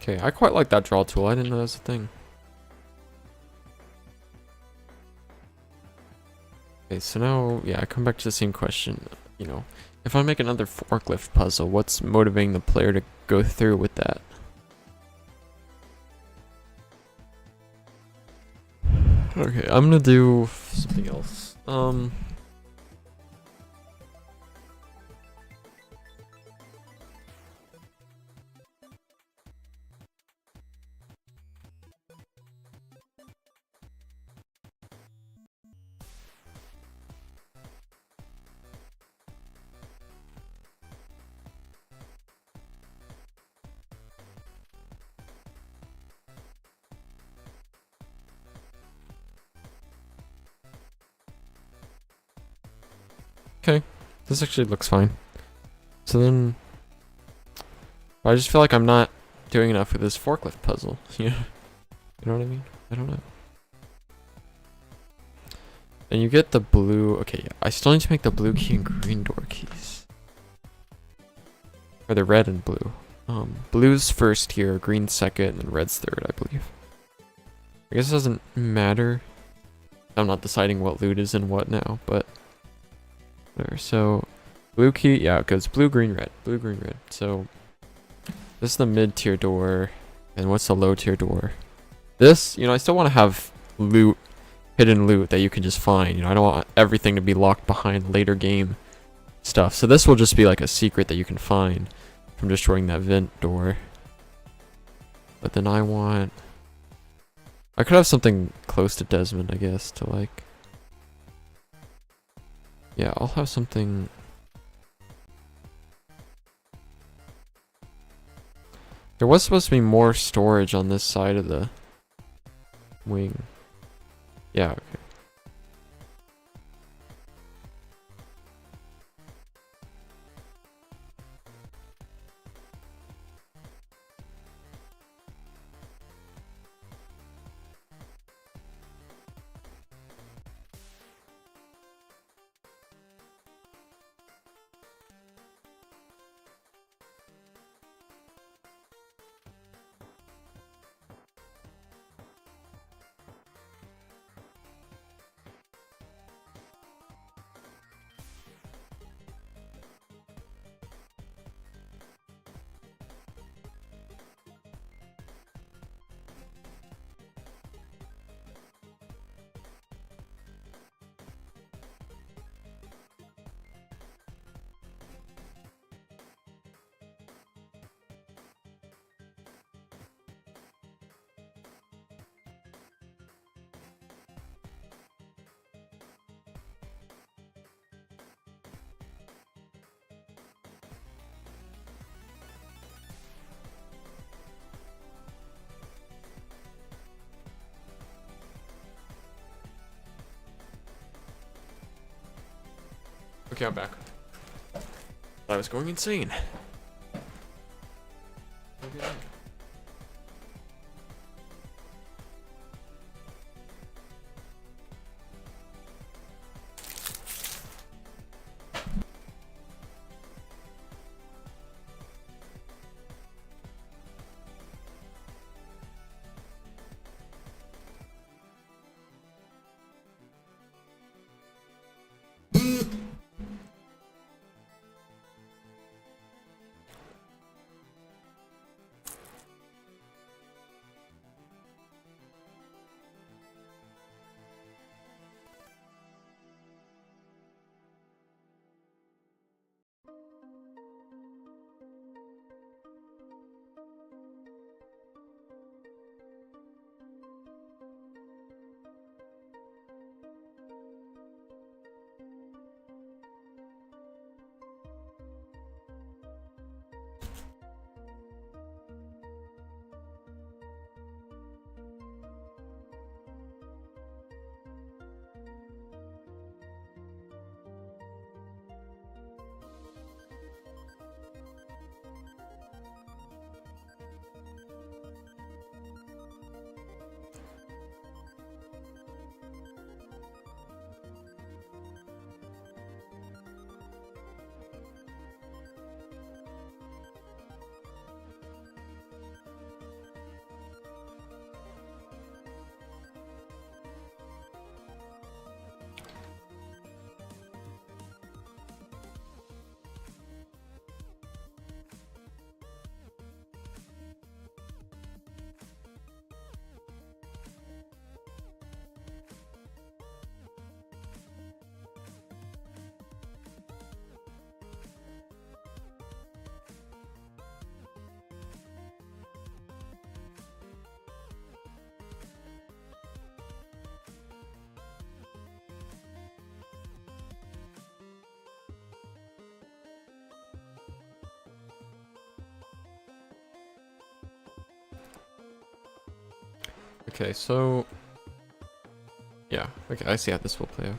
Okay, I quite like that draw tool. I didn't know that was a thing. Okay, so now, yeah, I come back to the same question. You know, if I make another forklift puzzle, what's motivating the player to go through with that? Okay, I'm gonna do something else. Okay, this actually looks fine. So then, I just feel like I'm not doing enough with this forklift puzzle. You know what I mean? I don't know. And you get the blue. Okay, yeah, I still need to make the blue key and green door keys. Or the red and blue. Blue's first here, green's second, and red's third, I believe. I guess it doesn't matter. I'm not deciding what loot is and what now, but whatever. So, blue key, yeah, it goes blue, green, red. Blue, green, red. So, this is the mid-tier door. And what's the low-tier door? This, you know, I still want to have loot, hidden loot that you can just find. You know, I don't want everything to be locked behind later game stuff. So this will just be like a secret that you can find from destroying that vent door. But then I could have something close to Desmond, I guess, to like... Yeah, I'll have something... There was supposed to be more storage on this side of the wing. Yeah, okay. Okay, I'm back. I was going insane. Okay. Okay, so yeah, okay, I see how this will play out.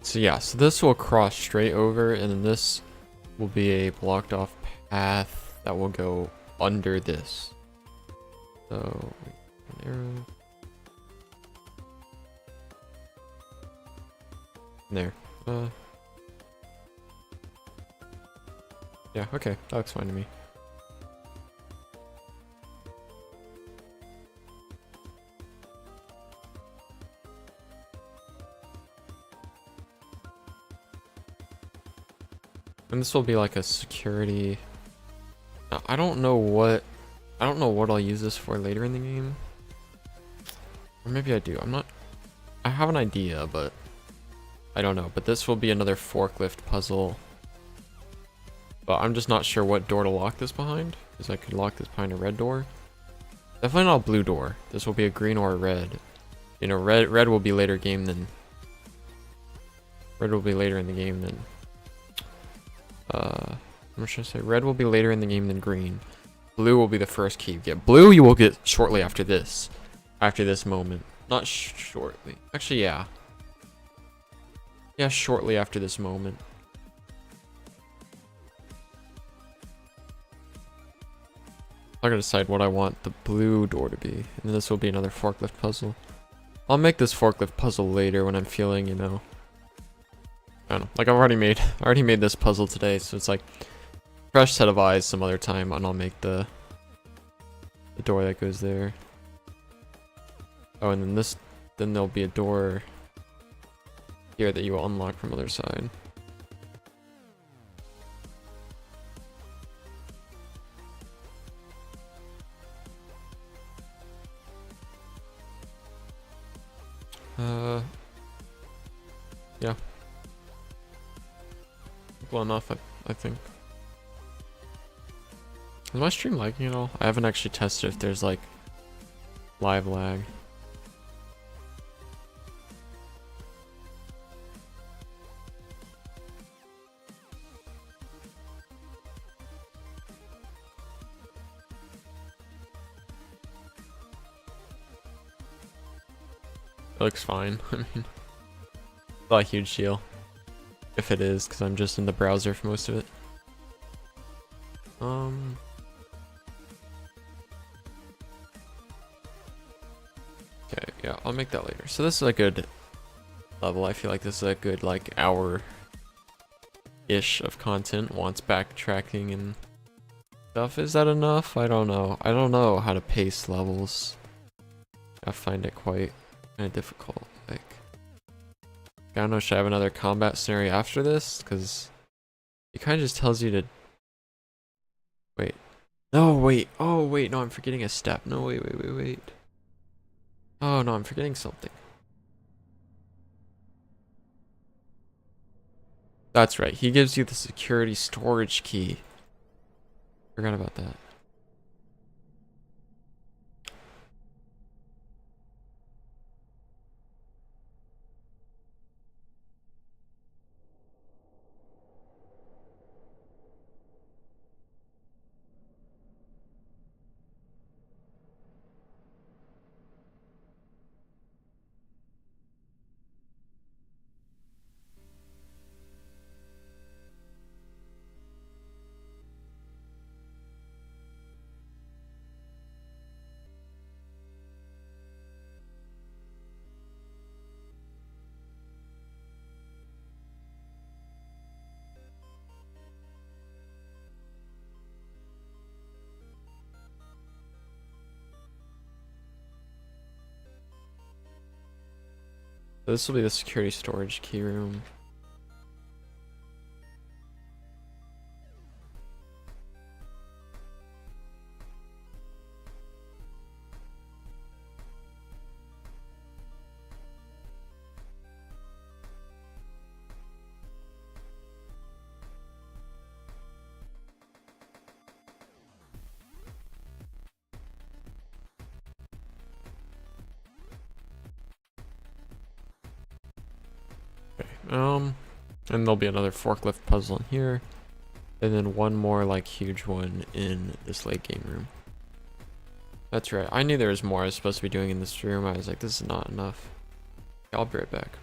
So yeah, so this will cross straight over, and then this will be a blocked off path that will go under this. So, an arrow. There. Yeah, okay, that looks fine to me. And this will be like a security. I don't know what I'll use this for later in the game. Or maybe I do. I have an idea, but I don't know. But this will be another forklift puzzle. But I'm just not sure what door to lock this behind, because I could lock this behind a red door. Definitely not a blue door. This will be a green or a red. You know, red will be later game than red will be later in the game than I'm just gonna say red will be later in the game than green. Blue will be the first key you get. Blue you will get shortly after this. After this moment. Not shortly. Actually, yeah. Yeah, shortly after this moment. I'm gonna decide what I want the blue door to be. And then this will be another forklift puzzle. I'll make this forklift puzzle later when I'm feeling, you know. I don't know. Like I've already made this puzzle today, so it's like fresh set of eyes some other time, and I'll make the door that goes there. Oh, and then there'll be a door here that you will unlock from other side. Yeah. Well enough, I think. Is my stream lagging at all? I haven't actually tested if there's like live lag. It looks fine. I mean, it's not a huge deal. If it is, because I'm just in the browser for most of it. Okay, yeah, I'll make that later. So this is a good level. I feel like this is a good like hour-ish of content. Wants backtracking and stuff. Is that enough? I don't know. I don't know how to pace levels. I find it quite kind of difficult. Like, I don't know, should I have another combat scenario after this? Because it kind of just tells you to... Wait. No, wait. Oh, wait. No, I'm forgetting a step. No, wait. Oh, no, I'm forgetting something. That's right. He gives you the security storage key. Forgot about that. So this will be the security storage key room. And there'll be another forklift puzzle in here, and then one more like huge one in this late game room. That's right. I knew there was more I was supposed to be doing in this room. I was like, this is not enough. I'll be right back.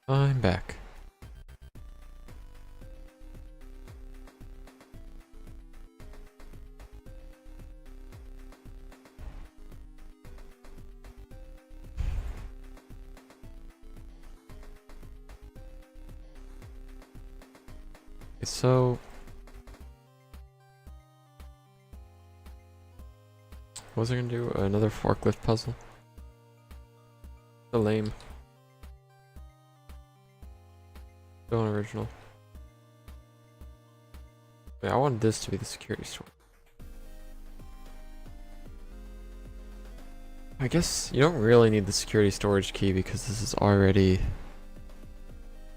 I'm back. So what was I gonna do? Another forklift puzzle? So lame. So unoriginal. Wait, I wanted this to be the security store. I guess you don't really need the security storage key because this is already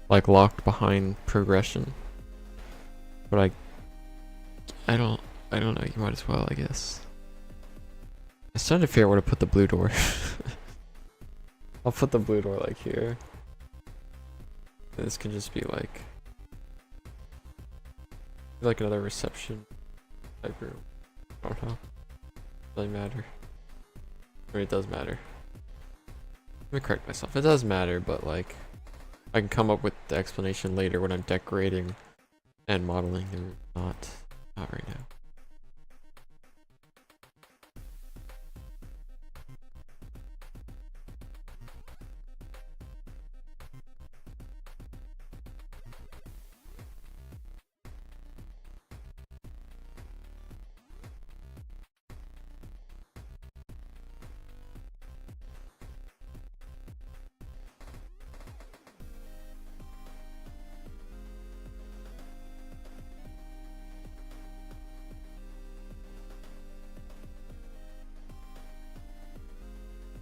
like locked behind progression. But I don't know, you might as well, I guess. I was trying to figure out where to put the blue door. I'll put the blue door like here. This can just be like another reception type room. I don't know. Doesn't matter. I mean, it does matter. Let me correct myself. It does matter, but like I can come up with the explanation later when I'm decorating and modeling the room. Not right now.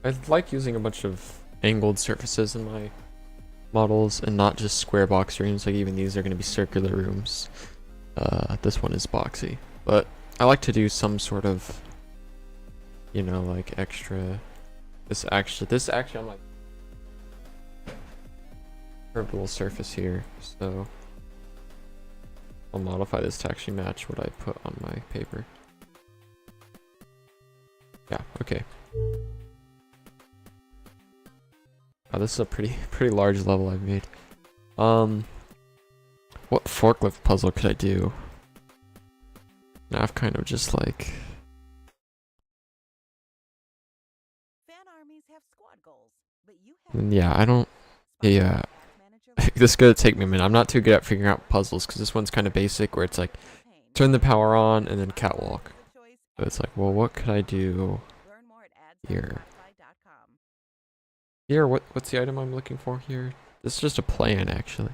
I like using a bunch of angled surfaces in my models and not just square box rooms. Like even these are going to be circular rooms. This one is boxy, but I like to do some sort of, you know, like extra. This actually I'm like curved little surface here, so I'll modify this to actually match what I put on my paper. Yeah, okay. Oh, this is a pretty large level I've made. What forklift puzzle could I do? Now I've kind of just like Fan armies have squad goals, but you have yeah, I don't. Yeah, this is gonna take me a minute. I'm not too good at figuring out puzzles because this one's kind of basic, where it's like turn the power on and then catwalk. So it's like, well, what could I do here? Here, what's the item I'm looking for here? This is just a plan, actually.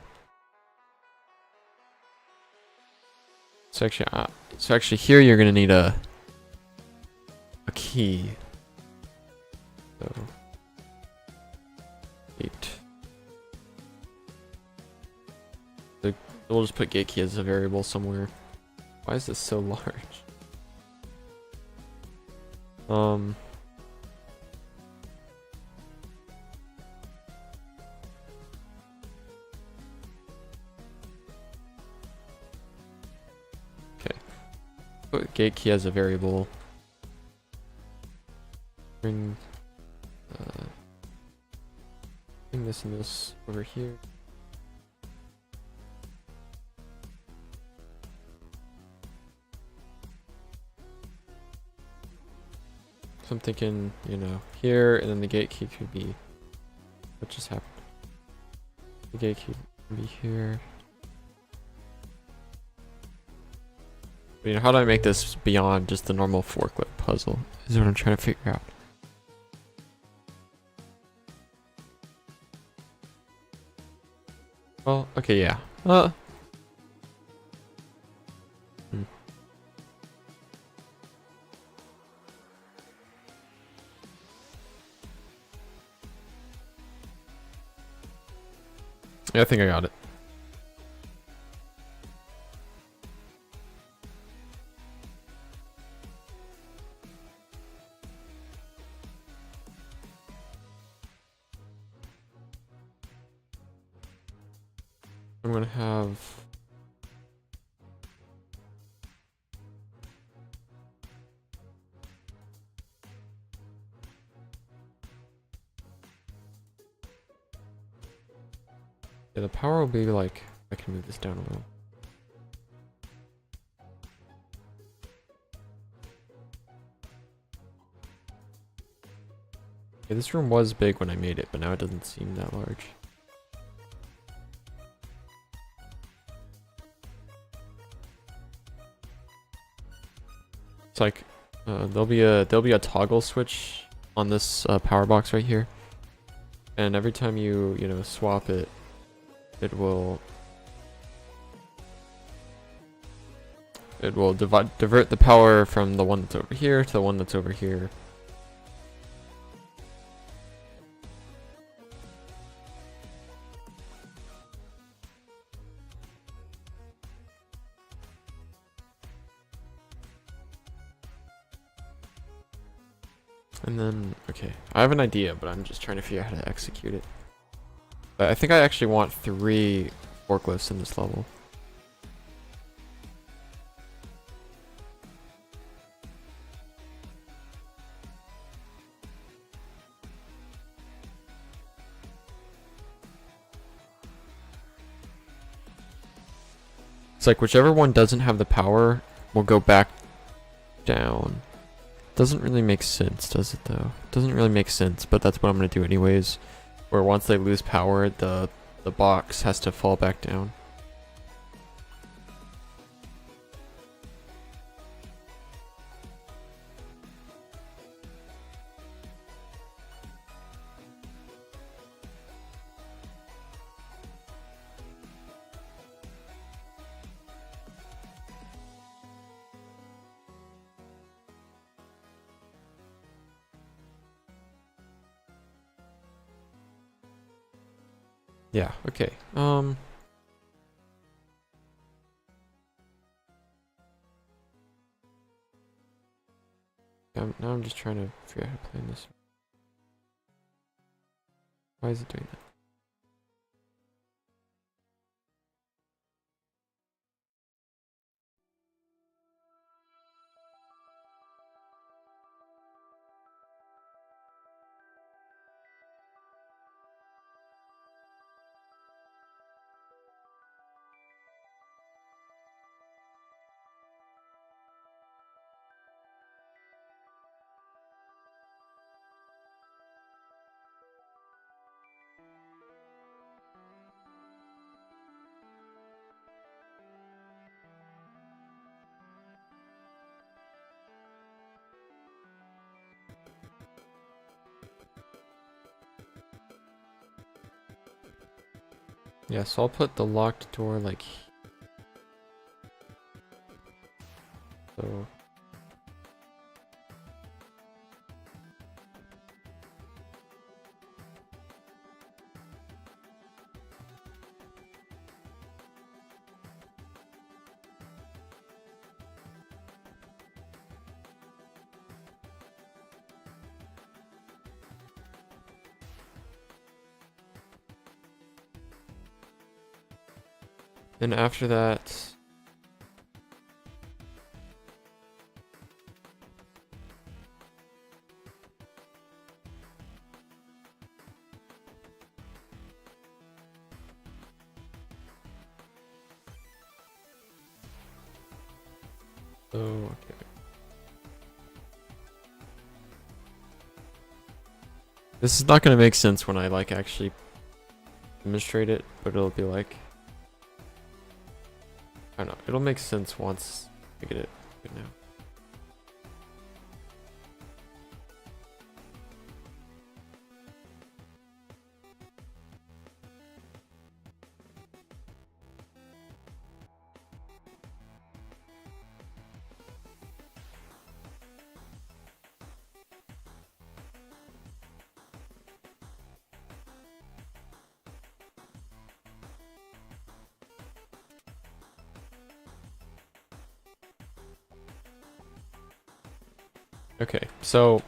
So actually, here you're gonna need a key. So 8. So we'll just put gate key as a variable somewhere. Why is this so large? Put gate key as a variable. Bring this and this over here. So I'm thinking, you know, here, and then the gate key could be. What just happened? The gate key can be here. You know, how do I make this beyond just the normal forklift puzzle? Is what I'm trying to figure out. Well, okay, yeah. Yeah, I think I got it. I'm gonna have Yeah, the power will be like, I can move this down a little. Yeah, this room was big when I made it, but now it doesn't seem that large. It's like there'll be a toggle switch on this power box right here, and every time you swap it, it will divert the power from the one that's over here to the one that's over here. And then, okay, I have an idea, but I'm just trying to figure out how to execute it. I think I actually want 3 forklifts in this level. It's like whichever one doesn't have the power will go back down. Doesn't really make sense, does it though? Doesn't really make sense, but that's what I'm gonna do anyways. Where once they lose power, the box has to fall back down. Yeah, okay. Now I'm just trying to figure out how to play this. Why is it doing that? Yeah, so I'll put the locked door like so. And after that, oh, okay. This is not going to make sense when I like actually demonstrate it, but it'll be like, I don't know, it'll make sense once I get it good now. Okay, so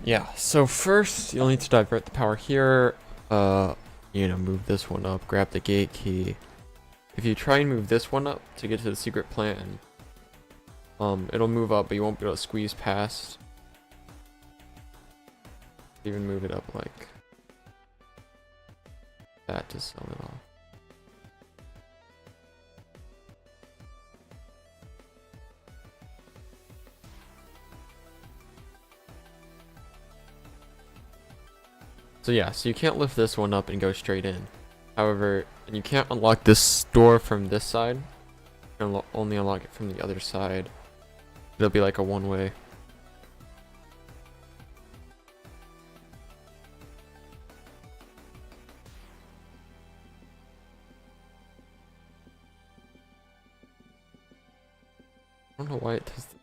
yeah, so first you'll need to divert the power here, move this one up, grab the gate key. If you try and move this one up to get to the secret plan, It'll move up, but you won't be able to squeeze past. Even move it up like that to sell it off. So yeah, so you can't lift this one up and go straight in. However, and you can't unlock this door from this side. You can only unlock it from the other side. It'll be like a one-way. I don't know why it does that.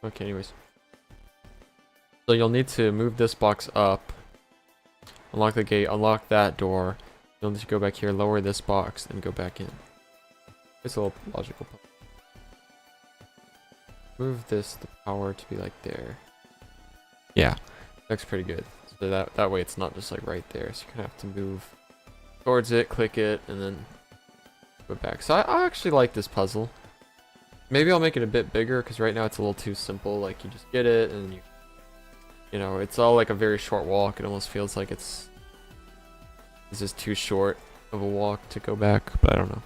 Okay, anyways. So you'll need to move this box up, unlock the gate, unlock that door. You'll need to go back here, lower this box, and go back in. It's a little logical. Move this, the power to be like there. Yeah, looks pretty good. So that way it's not just like right there. So you're gonna have to move towards it, click it, and then go back. So I actually like this puzzle. Maybe I'll make it a bit bigger because right now it's a little too simple. Like you just get it and you know, it's all like a very short walk. It almost feels like it's just too short of a walk to go back, but I don't know.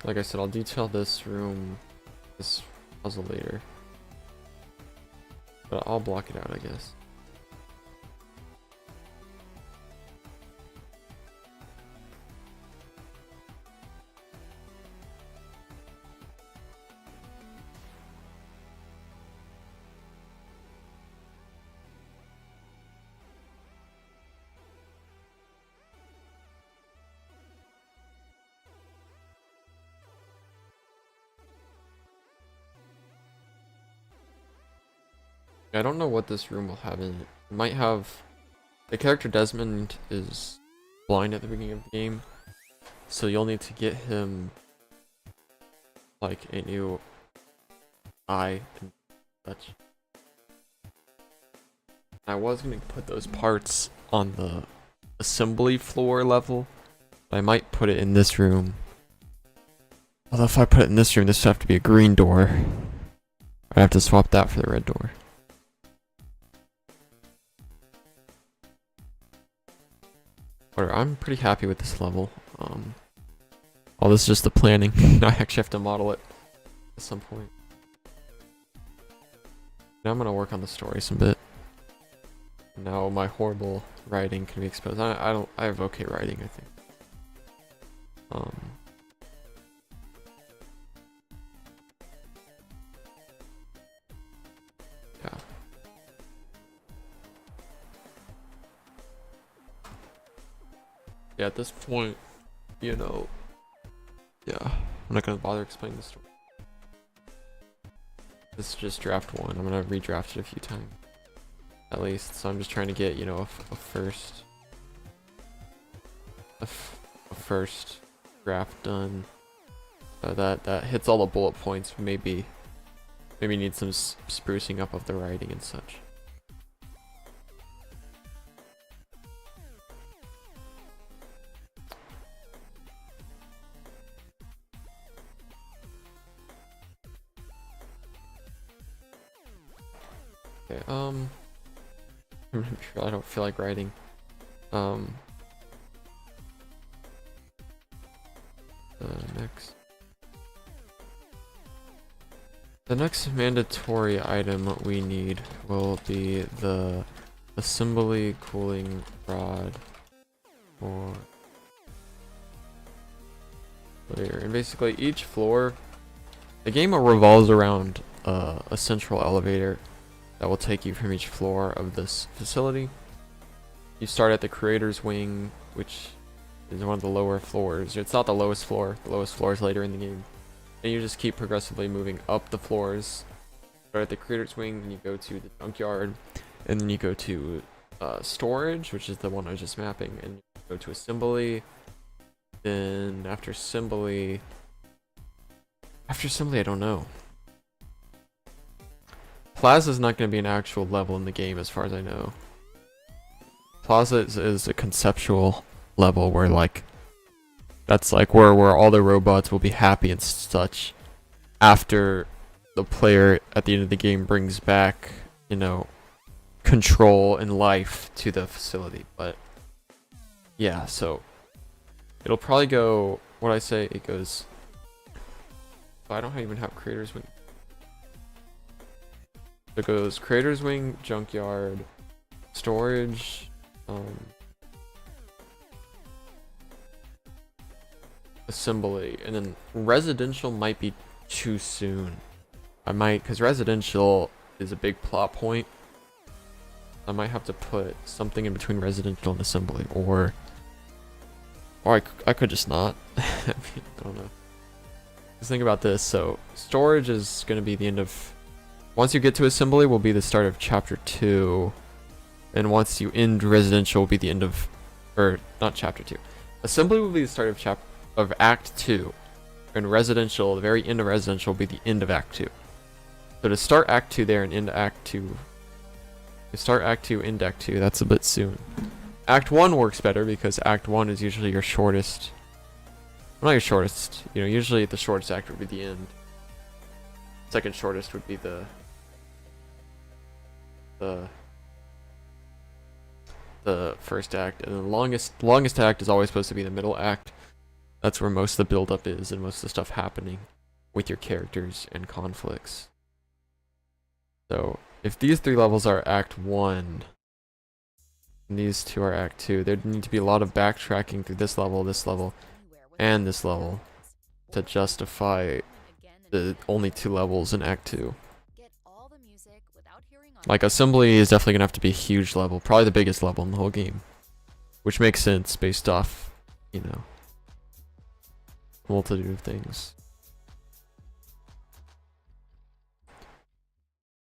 Like I said, I'll detail this room, this puzzle later. But I'll block it out, I guess. I don't know what this room will have in it. It might have... The character Desmond is blind at the beginning of the game, so you'll need to get him like a new eye and such. I was going to put those parts on the assembly floor level, but I might put it in this room. Although if I put it in this room, this would have to be a green door. I'd have to swap that for the red door. I'm pretty happy with this level. All this is just the planning. I actually have to model it at some point. Now I'm gonna work on the story some bit. Now my horrible writing can be exposed. I have okay writing, I think. Yeah. Yeah, at this point, you know, yeah, I'm not gonna bother explaining the story. This is just draft 1. I'm gonna redraft it a few times, at least. So I'm just trying to get, you know, a first draft done. That hits all the bullet points. Maybe need some sprucing up of the writing and such. Okay, I don't feel like writing. The next mandatory item we need will be the assembly cooling rod or layer. And basically each floor, the game revolves around a central elevator. that will take you from each floor of this facility. You start at the creator's wing, which is one of the lower floors. It's not the lowest floor. The lowest floor is later in the game. And you just keep progressively moving up the floors. Start at the creator's wing, then you go to the junkyard, and then you go to storage, which is the one I was just mapping, and you go to assembly. Then after assembly, I don't know. Plaza is not going to be an actual level in the game as far as I know. Plaza is a conceptual level where like that's like where all the robots will be happy and such after the player at the end of the game brings back, you know, control and life to the facility. But yeah, so it'll probably go, what I say, it goes, I don't even have creator's wing. It goes creator's wing, junkyard, storage, assembly, and then residential might be too soon. I might, because residential is a big plot point. I might have to put something in between residential and assembly, or I could just not. I mean, I don't know. Just think about this. So storage is going to be the end of, once you get to assembly will be the start of chapter 2, and once you end residential will be the end of, or not chapter 2. Assembly will be the start of act 2, and residential, the very end of residential will be the end of act 2. So to start act 2 there and end act 2, to start act 2, end act 2, that's a bit soon. Act 1 works better because act 1 is usually your shortest, well, not your shortest, you know, usually the shortest act would be the end. Second shortest would be the first act, and the longest act is always supposed to be the middle act. That's where most of the build-up is and most of the stuff happening with your characters and conflicts. So if these 3 levels are act 1 and these 2 are act 2, there'd need to be a lot of backtracking through this level, and this level to justify the only 2 levels in act 2. Like assembly is definitely gonna have to be a huge level, probably the biggest level in the whole game, which makes sense based off, you know, a multitude of things.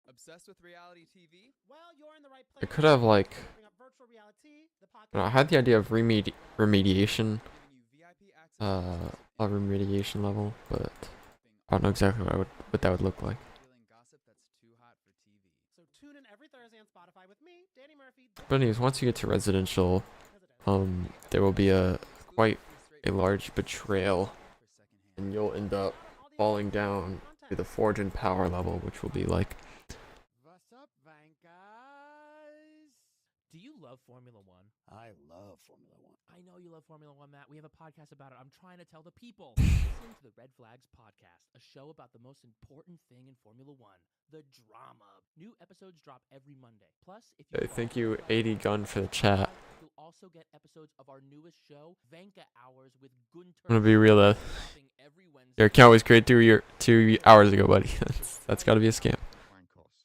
Obsessed with reality TV? Well, you're in the right place. I could have like, I had the idea of remediation, a remediation level, but I don't know exactly what that would look like. But anyways, once you get to residential, there will be quite a large betrayal, and you'll end up falling down to the Forge and Power level, which will be like. What's up, Vankas? Do you love Formula One? I love Formula One. I know you love Formula One, Matt. We have a podcast about it. I'm trying to tell the people. Listen to the Red Flags podcast, a show about the most important thing in Formula One, the drama. New episodes drop every Monday. Plus, if you Thank you, 80 Gun, for the chat. you'll also get episodes of our newest show, Vanka Hours with Gunter. I'm gonna be real though. dropping every Wednesday. Your account was created 2 hours ago, buddy. That's gotta be a scam. Wankos.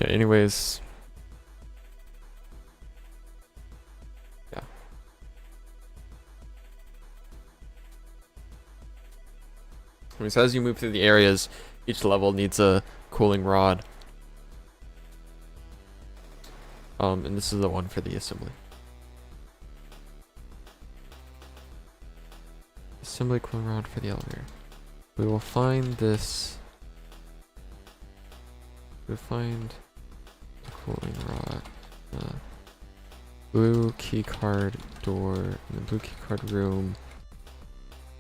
Okay, anyways. Yeah. So as you move through the areas, each level needs a cooling rod. And this is the one for the assembly. Assembly cooling rod for the elevator. We will find this. We'll find the cooling rod. Blue keycard door in the blue keycard room.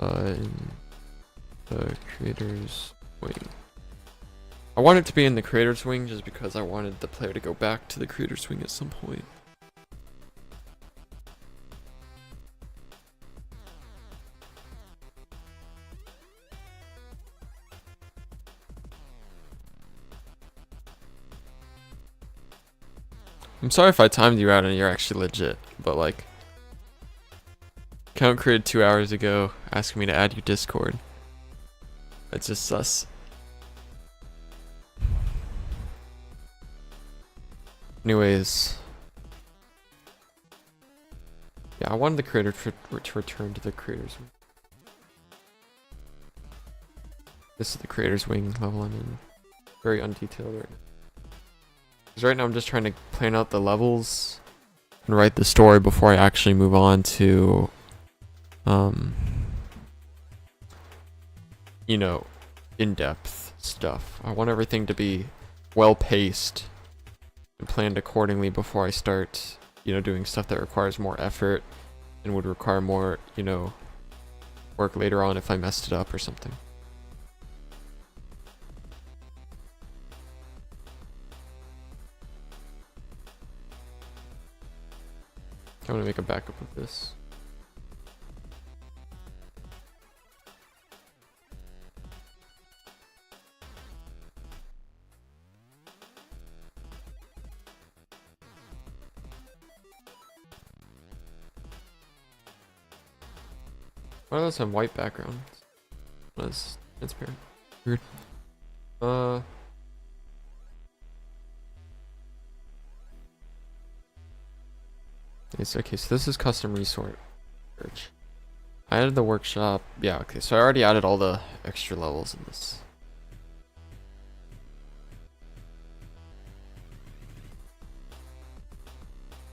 In the creator's wing. I want it to be in the creator's wing just because I wanted the player to go back to the creator's wing at some point. I'm sorry if I timed you out and you're actually legit, but like, account created 2 hours ago, asking me to add your Discord. It's just sus. Anyways, yeah, I wanted the creator to return to the creators. This is the creator's wing level I'm in. Very undetailed right now. Because right now I'm just trying to plan out the levels and write the story before I actually move on to, you know, in-depth stuff. I want everything to be well-paced and planned accordingly before I start, you know, doing stuff that requires more effort and would require more, you know, work later on if I messed it up or something. I'm gonna make a backup of this. Why do those have white backgrounds? That's transparent. Weird. It's okay, so this is custom research. I added the workshop. Yeah, okay, so I already added all the extra levels in this.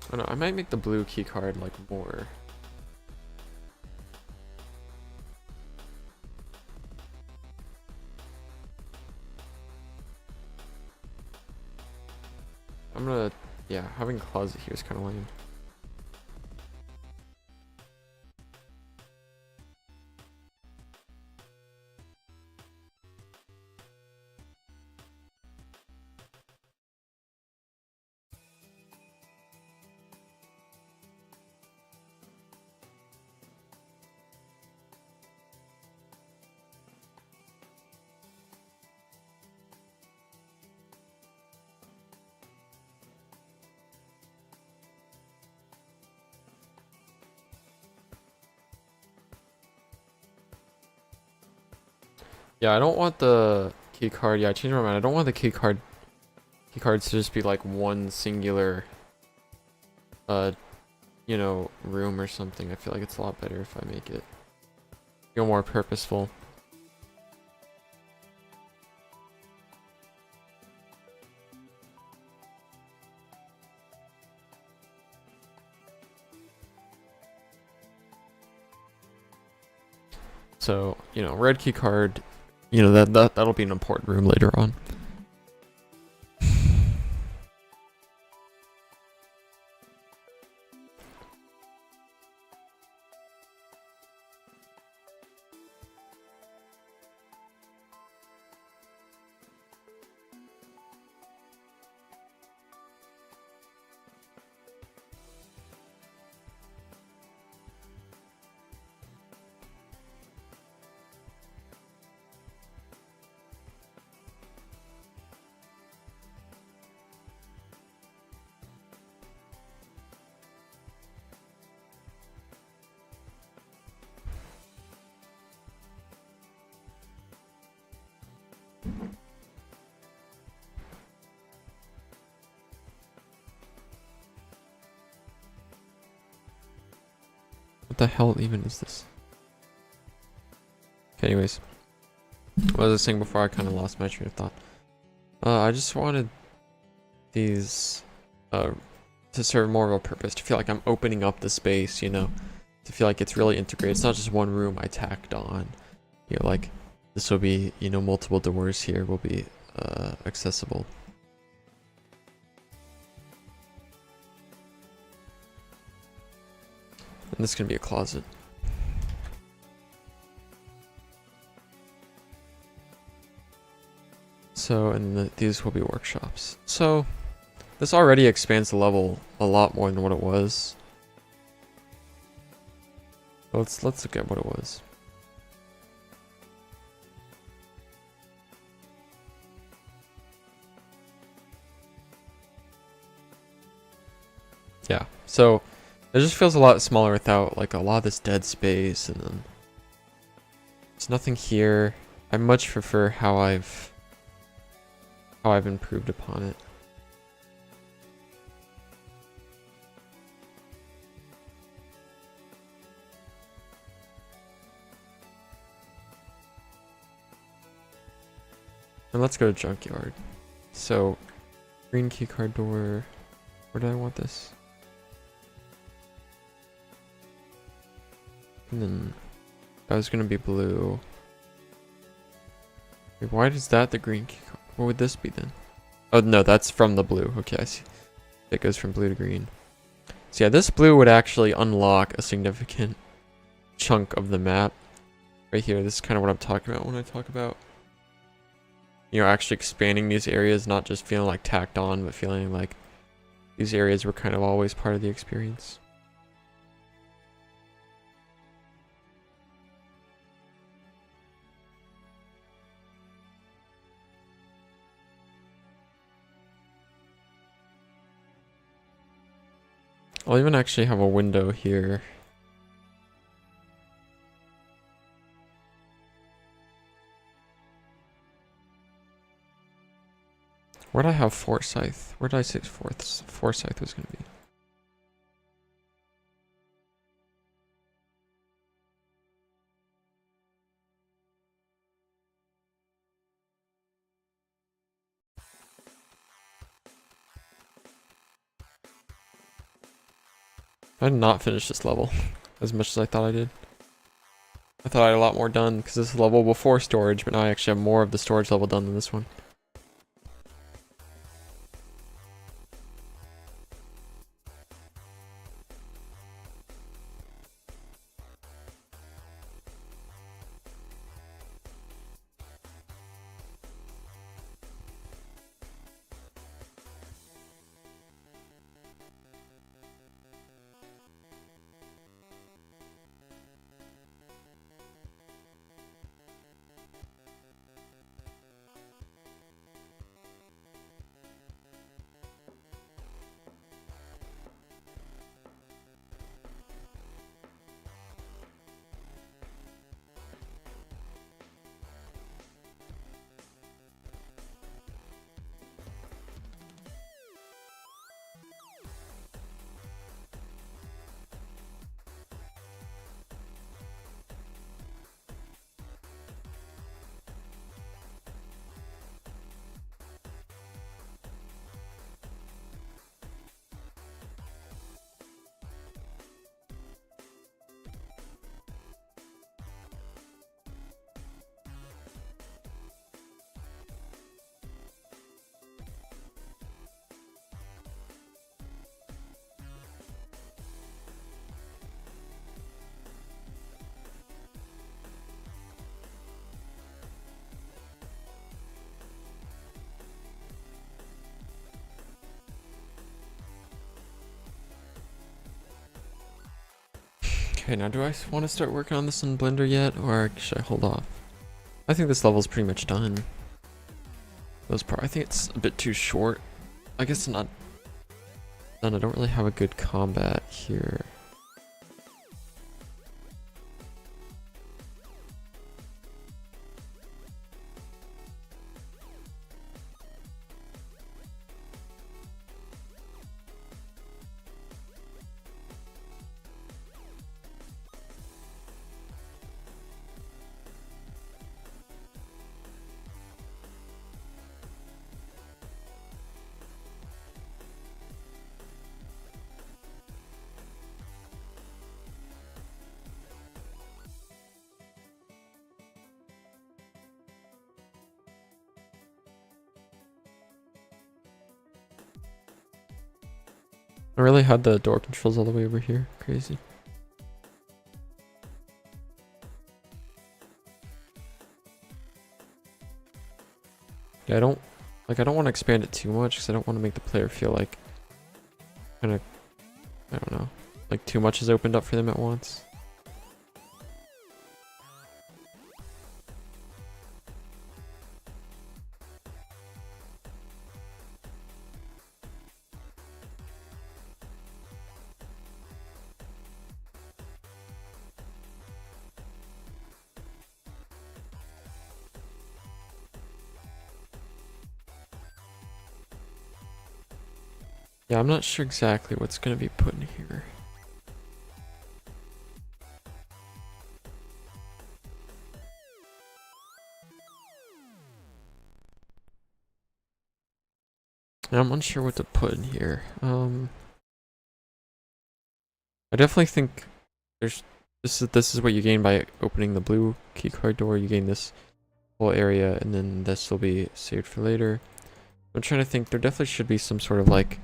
I don't know, I might make the blue key card like more. I'm gonna, yeah, having a closet here is kind of lame. Yeah, I don't want the key card. Yeah, I changed my mind. I don't want the key cards to just be like one singular, you know, room or something. I feel like it's a lot better if I make it feel more purposeful. So, you know, red key card. You know, that'll be an important room later on. What the hell even is this? Okay, anyways. What was I saying before I kind of lost my train of thought? I just wanted these to serve more of a purpose, to feel like I'm opening up the space, you know, to feel like it's really integrated. It's not just one room I tacked on. You know, like this will be, you know, multiple doors here will be accessible. And this is gonna be a closet. So, and these will be workshops. So, this already expands the level a lot more than what it was. Let's look at what it was. Yeah, so it just feels a lot smaller without like a lot of this dead space, and then there's nothing here. I much prefer how I've improved upon it. And let's go to Junkyard. So, green keycard door. Where do I want this? And then that was gonna be blue. Wait, why is that the green keycard? What would this be then? Oh no, that's from the blue. Okay, I see. It goes from blue to green. So yeah, this blue would actually unlock a significant chunk of the map. Right here, this is kind of what I'm talking about when I talk about, you know, actually expanding these areas, not just feeling like tacked on, but feeling like these areas were kind of always part of the experience. I'll even actually have a window here. Where'd I have Forsyth? Where did I say Forsyth was going to be? I did not finish this level as much as I thought I did. I thought I had a lot more done because this is level before storage, but now I actually have more of the storage level done than this one. Okay, now do I want to start working on this in Blender yet, or should I hold off? I think this level's pretty much done. I think it's a bit too short. I guess not done. I don't really have a good combat here. I really had the door controls all the way over here. Crazy. Yeah, I don't want to expand it too much because I don't want to make the player feel like kind of, I don't know, like too much is opened up for them at once. Yeah, I'm not sure exactly what's gonna be put in here. I'm unsure what to put in here. I definitely think there's this is what you gain by opening the blue keycard door. You gain this whole area, and then this will be saved for later. I'm trying to think. There definitely should be some sort of like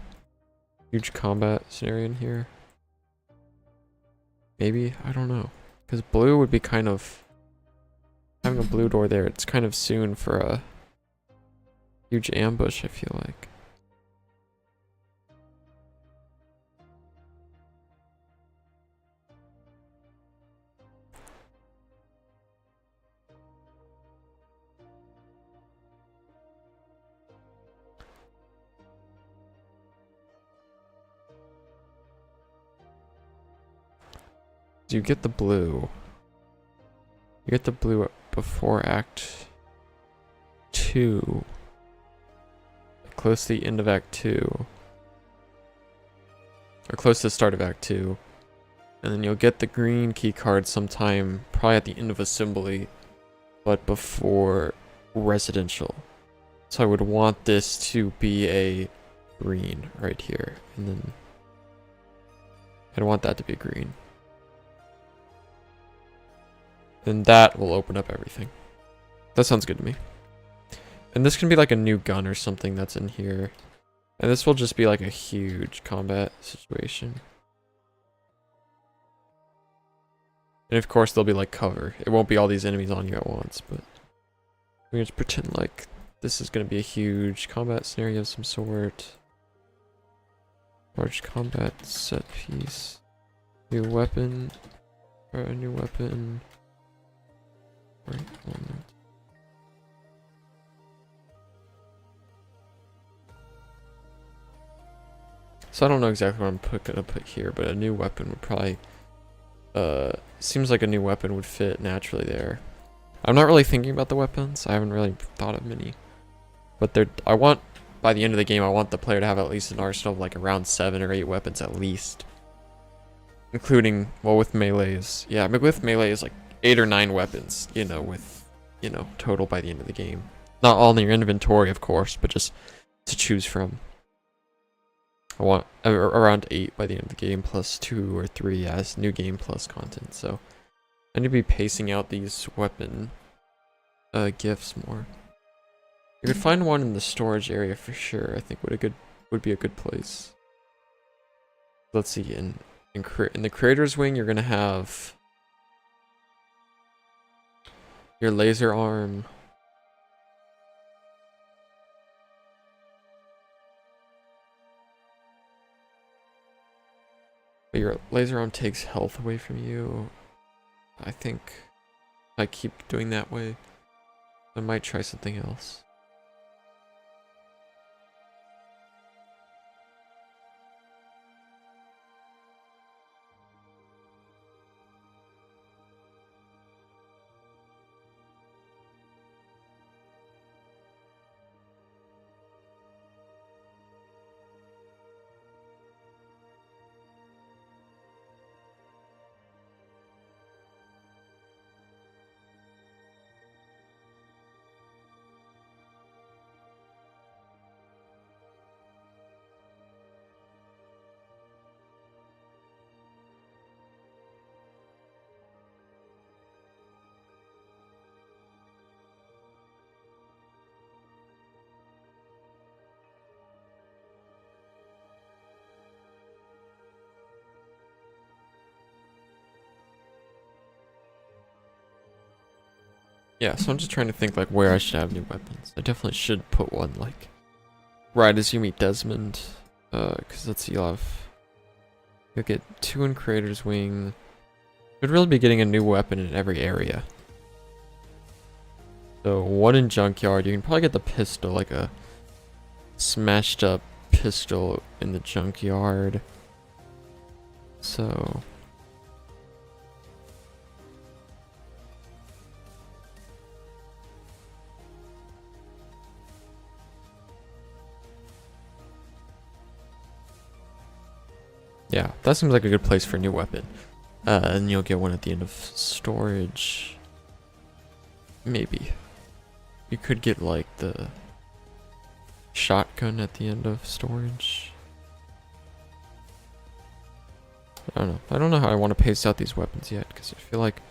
huge combat scenario in here. Maybe, I don't know, because blue would be kind of having a blue door there. It's kind of soon for a huge ambush, I feel like. You get the blue. You get the blue before Act 2. Close to the end of Act 2. Or close to the start of Act 2. And then you'll get the green key card sometime, probably at the end of Assembly, but before Residential. So I would want this to be a green right here. And then I'd want that to be green. Then that will open up everything. That sounds good to me. And this can be like a new gun or something that's in here. And this will just be like a huge combat situation. And of course there'll be like cover. It won't be all these enemies on you at once, but we just pretend like this is going to be a huge combat scenario of some sort. Large combat set piece. New weapon. Or a new weapon. Right element. So I don't know exactly what I'm gonna put here, but a new weapon would probably seems like a new weapon would fit naturally there. I'm not really thinking about the weapons. I haven't really thought of many. But I want, by the end of the game, I want the player to have at least an arsenal of like around 7 or 8 weapons at least. Including, well, with melees. Yeah, but with melee is like 8 or 9 weapons, you know, with, you know, total by the end of the game. Not all in your inventory, of course, but just to choose from. I want around 8 by the end of the game, plus 2 or 3 as new game plus content. So I need to be pacing out these weapon gifts more. You could find one in the storage area for sure. I think would be a good place. Let's see. In the creator's wing, you're gonna have your laser arm. But your laser arm takes health away from you. I think I keep doing that way. I might try something else. Yeah, so I'm just trying to think like where I should have new weapons. I definitely should put one like right as you meet Desmond. Cause let's see, you'll get 2 in Creator's Wing. You'd really be getting a new weapon in every area. So 1 in Junkyard, you can probably get the pistol, like a smashed up pistol in the Junkyard. So Yeah, that seems like a good place for a new weapon. And you'll get one at the end of storage. Maybe. You could get like the shotgun at the end of storage. I don't know. I don't know how I want to pace out these weapons yet, because I feel like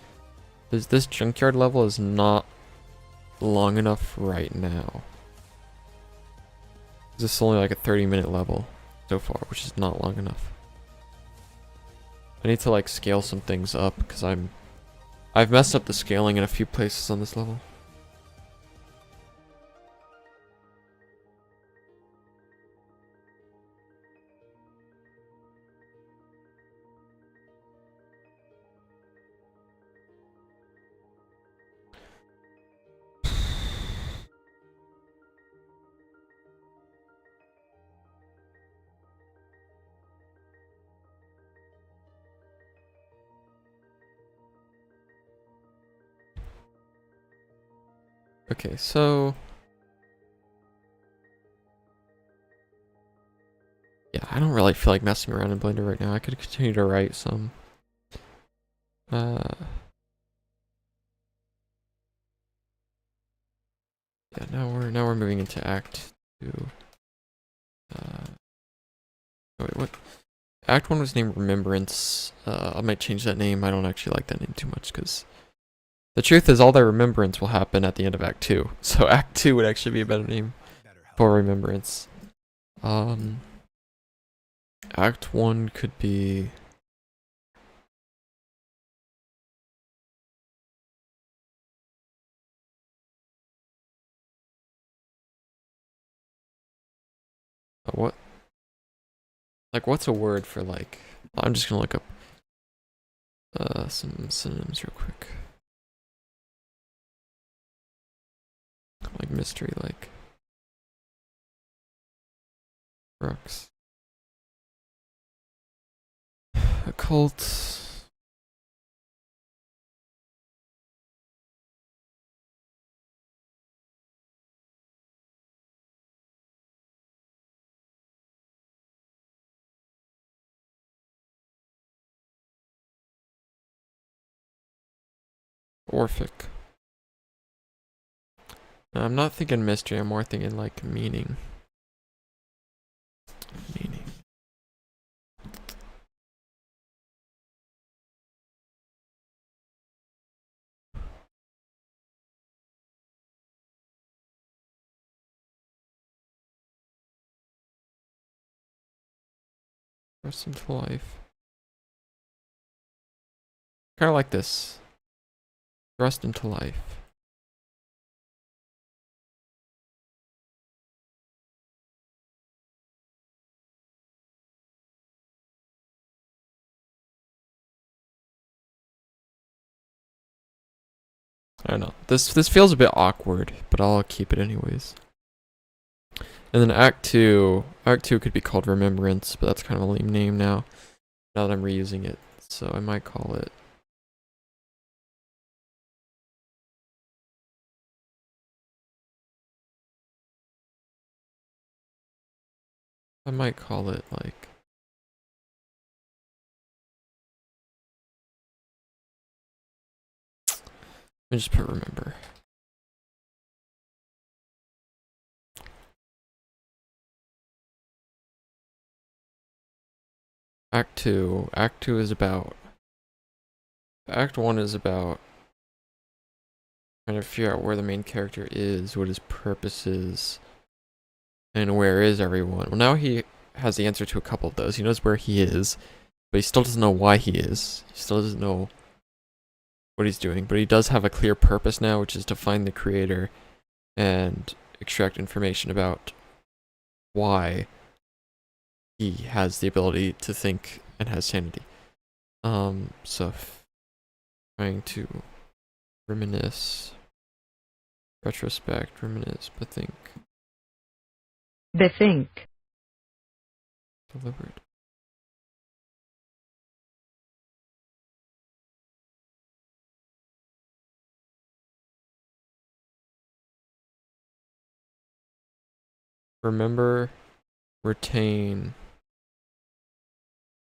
this junkyard level is not long enough right now. This is only like a 30-minute level so far, which is not long enough. I need to like scale some things up because I've messed up the scaling in a few places on this level. Okay, so yeah, I don't really feel like messing around in Blender right now. I could continue to write some. Yeah, now we're moving into Act 2. Wait, what? Act 1 was named Remembrance. I might change that name. I don't actually like that name too much because the truth is all that Remembrance will happen at the end of Act 2. So Act 2 would actually be a better name for Remembrance. Act 1 could be... what? Like, what's a word for, like... I'm just gonna look up some synonyms real quick. Like mystery, like... Rocks. Occult... Orphic. No, I'm not thinking mystery, I'm more thinking like meaning. Meaning. Rest into life. Kinda like this. Thrust into life. I don't know. This feels a bit awkward, but I'll keep it anyways. And then Act 2 could be called Remembrance, but that's kind of a lame name now that I'm reusing it. So I might call it... like... Let me just put Remember. Act 2 is about... Act 1 is about trying to figure out where the main character is, what his purpose is, and where is everyone. Well, now he has the answer to a couple of those. He knows where he is, but he still doesn't know why he is. He still doesn't know what he's doing, but he does have a clear purpose now, which is to find the creator and extract information about why he has the ability to think and has sanity. So trying to reminisce, retrospect, reminisce, bethink. Deliberate. Remember, retain,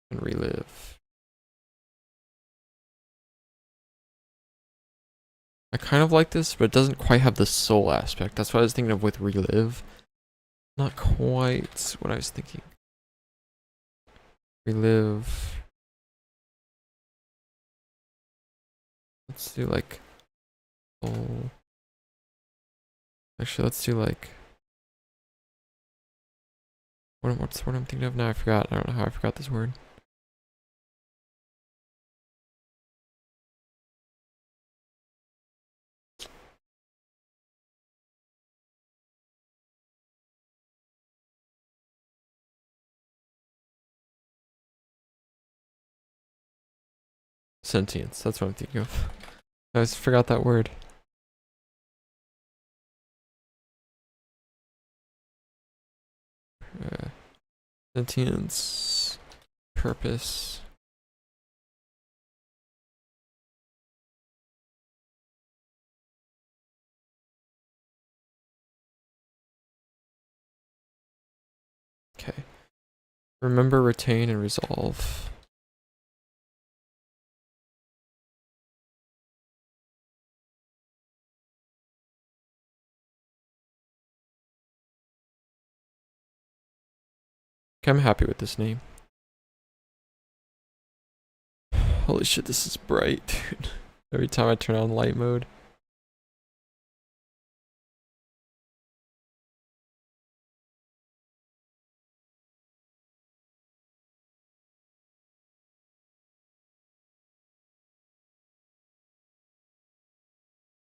And relive. I kind of like this, but it doesn't quite have the soul aspect. That's what I was thinking of with relive. Not quite what I was thinking. Relive. Let's do like soul. Actually, let's do like what's the word I'm thinking of now? I forgot. I don't know how I forgot this word. Sentience. That's what I'm thinking of. I just forgot that word. Sentience. Purpose. Okay. Remember, retain, and resolve. Okay, I'm happy with this name. Holy shit, this is bright, dude. Every time I turn on light mode.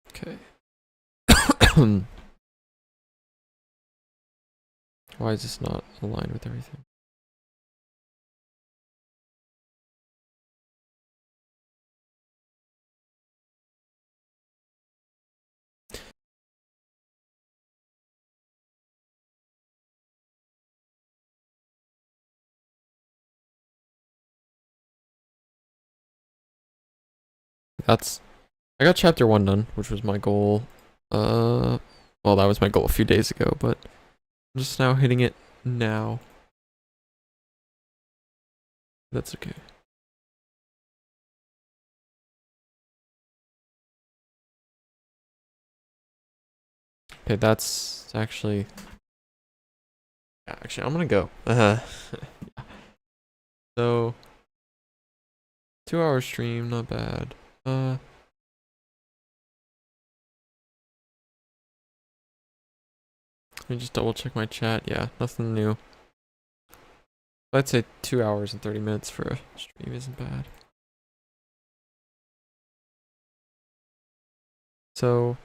Okay. Why is this not aligned with everything? I got chapter 1 done, which was my goal. Well, that was my goal a few days ago, but I'm just now hitting it now. That's okay. Okay, that's actually... Yeah, actually, I'm gonna go. So, 2-hour stream, not bad. Let me just double check my chat. Yeah, nothing new. I'd say 2 hours and 30 minutes for a stream isn't bad. So,